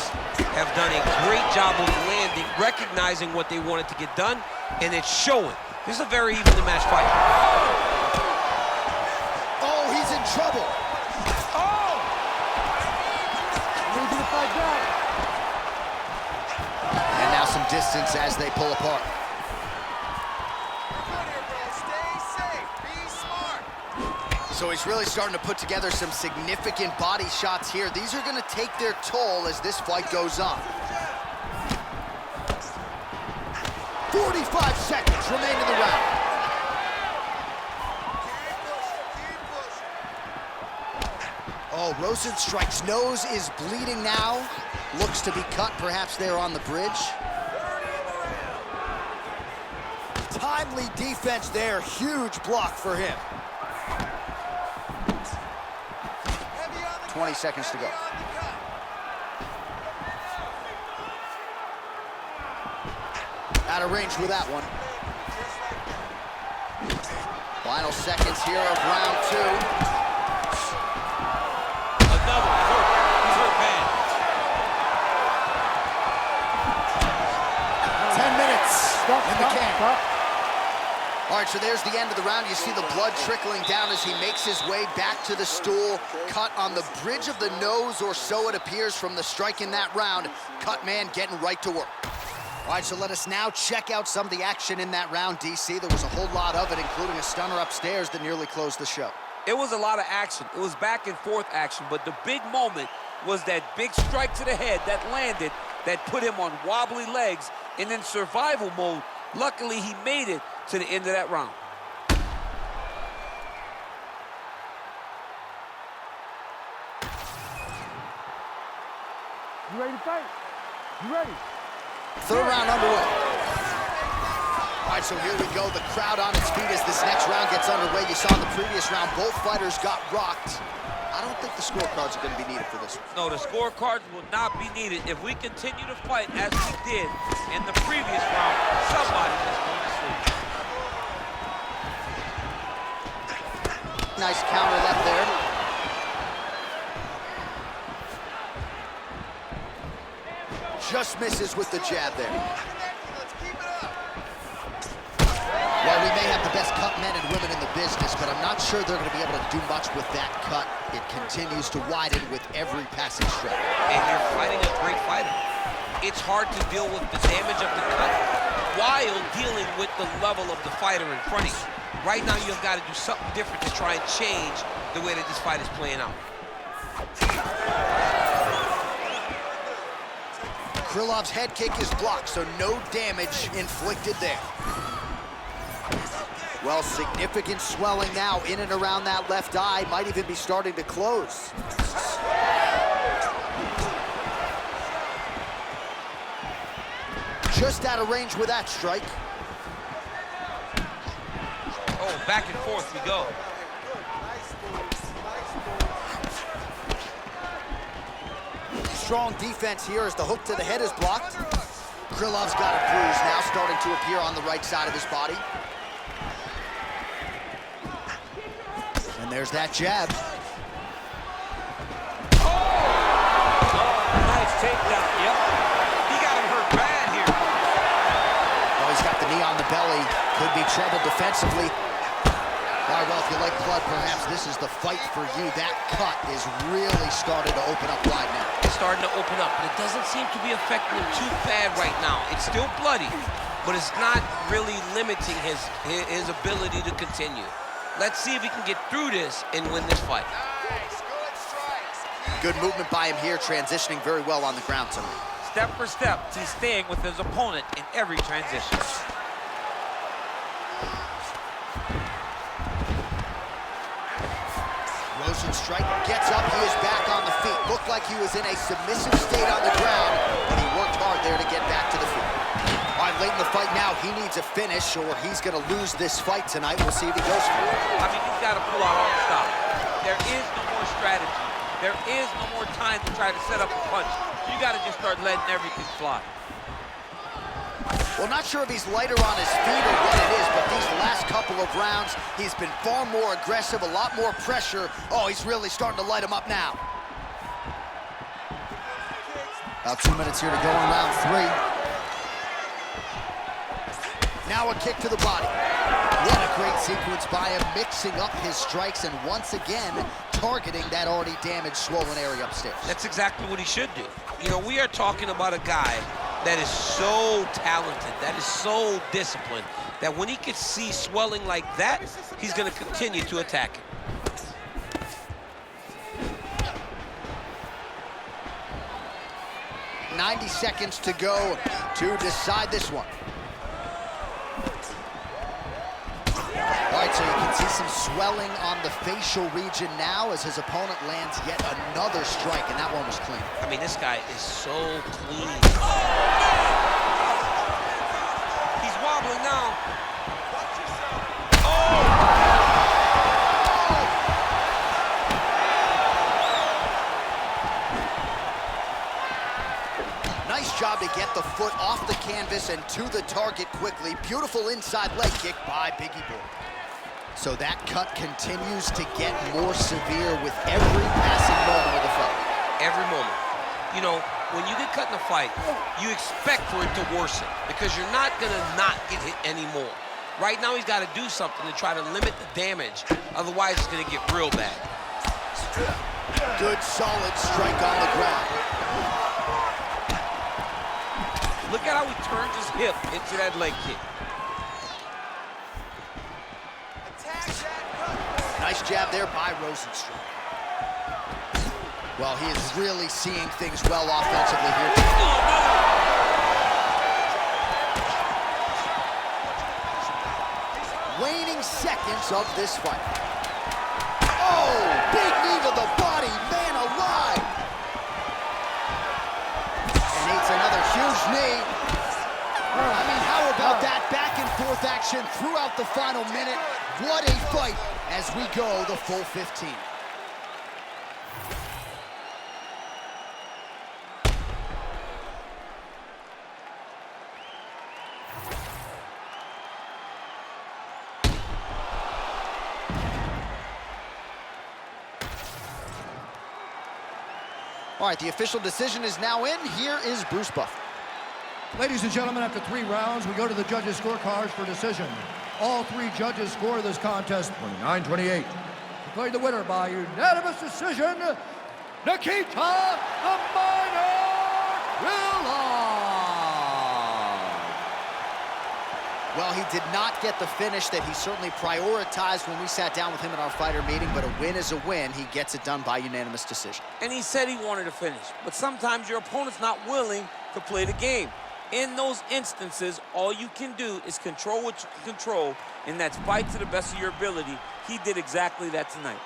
have done a great job of landing, recognizing what they wanted to get done, and it's showing. This is a very evenly matched fight. Oh, he's in trouble. Oh! Moving the fight back. And now some distance as they pull apart. So he's really starting to put together some significant body shots here. These are going to take their toll as this fight goes on. 45 seconds remain in the round. go. Rozenstruik's nose is bleeding now. Looks to be cut, perhaps there on the bridge. Timely defense there. Huge block for him. 20 seconds to go. Out of range with that one. Final seconds here of round 2. Another hurt. He's hurt bad. 10 minutes in the can. All right, so there's the end of the round. You see the blood trickling down as he makes his way back to the stool. Cut on the bridge of the nose, or so it appears from the strike in that round. Cut man getting right to work. All right, so let us now check out some of the action in that round, DC. There was a whole lot of it, including a stunner upstairs that nearly closed the show. It was a lot of action. It was back and forth action, but the big moment was that big strike to the head that landed, that put him on wobbly legs and in survival mode. Luckily, he made it to the end of that round. You ready to fight? You ready? Third round underway. All right, so here we go. The crowd on its feet as this next round gets underway. You saw in the previous round, both fighters got rocked. I don't think the scorecards are going to be needed for this one. No, the scorecards will not be needed. If we continue to fight as we did in the previous round, somebody is going to sleep. Nice counter left there. Just misses with the jab there. Well, we may have the best cut men and women in the business, but I'm not sure they're going to be able to do much with that cut. It continues to widen with every passing strike. And you're fighting a great fighter. It's hard to deal with the damage of the cut while dealing with the level of the fighter in front of you. Right now, you've got to do something different to try and change the way that this fight is playing out. Krylov's head kick is blocked, so no damage inflicted there. Well, significant swelling now in and around that left eye. Might even be starting to close. Just out of range with that strike. Oh, back and forth we go. Strong defense here as the hook to the head is blocked. Krylov's got a bruise now starting to appear on the right side of his body. And there's that jab. Nice takedown. Yep. He got him hurt bad here. Oh, he's got the knee on the belly. Could be trouble defensively. All right, well, if you like blood, perhaps this is the fight for you. That cut is really starting to open up wide now. It's starting to open up, but it doesn't seem to be affecting him too bad right now. It's still bloody, but it's not really limiting his ability to continue. Let's see if he can get through this and win this fight. Nice, good strikes. Good movement by him here, transitioning very well on the ground tonight. Step for step, he's staying with his opponent in every transition. Rozenstruik gets up, he is back on the feet. Looked like he was in a submissive state on the ground, but he worked hard there to get back to the feet. All right, late in the fight now, he needs a finish or he's gonna lose this fight tonight. We'll see if he goes for it. I mean, he's got to pull out all the stop. There is no more strategy. There is no more time to try to set up a punch. You got to just start letting everything fly. Well, not sure if he's lighter on his feet or what it is, but these last couple of rounds, he's been far more aggressive, a lot more pressure. Oh, he's really starting to light him up now. About 2 minutes here to go in round 3. Now a kick to the body. What a great sequence by him, mixing up his strikes and once again targeting that already damaged, swollen area upstairs. That's exactly what he should do. You know, we are talking about a guy that is so talented, that is so disciplined, that when he can see swelling like that, he's going to continue to attack it. .90 seconds to go to decide this one. All right, right, so you can see some swelling on the facial region now as his opponent lands yet another strike, and that one was clean. I mean, this guy is so clean. He's wobbling now. Nice job to get the foot off the canvas and to the target quickly. Beautiful inside leg kick by Biggie Boy. So that cut continues to get more severe with every passing moment of the fight. Every moment. You know, when you get cut in a fight, you expect for it to worsen because you're not gonna not get hit anymore. Right now, he's got to do something to try to limit the damage. Otherwise, it's gonna get real bad. Good, solid strike on the ground. Look at how he turns his hip into that leg kick. Nice jab there by Rozenstruik. Well, he is really seeing things well offensively here. Waning seconds of this fight. Oh, big knee to the body, man alive. And it's another huge knee. I mean, how about that back and forth action throughout the final minute? What a fight as we go the full 15. All right, the official decision is now in. Here is Bruce Buffer. Ladies and gentlemen, after 3 rounds, we go to the judges' scorecards for decision. All 3 judges score this contest 29-28. Declared the winner by unanimous decision, Nikita the Miner Krylov. Well, he did not get the finish that he certainly prioritized when we sat down with him at our fighter meeting, but a win is a win. He gets it done by unanimous decision. And he said he wanted to finish, but sometimes your opponent's not willing to play the game. In those instances, all you can do is control what you can control, and that's fight to the best of your ability. He did exactly that tonight.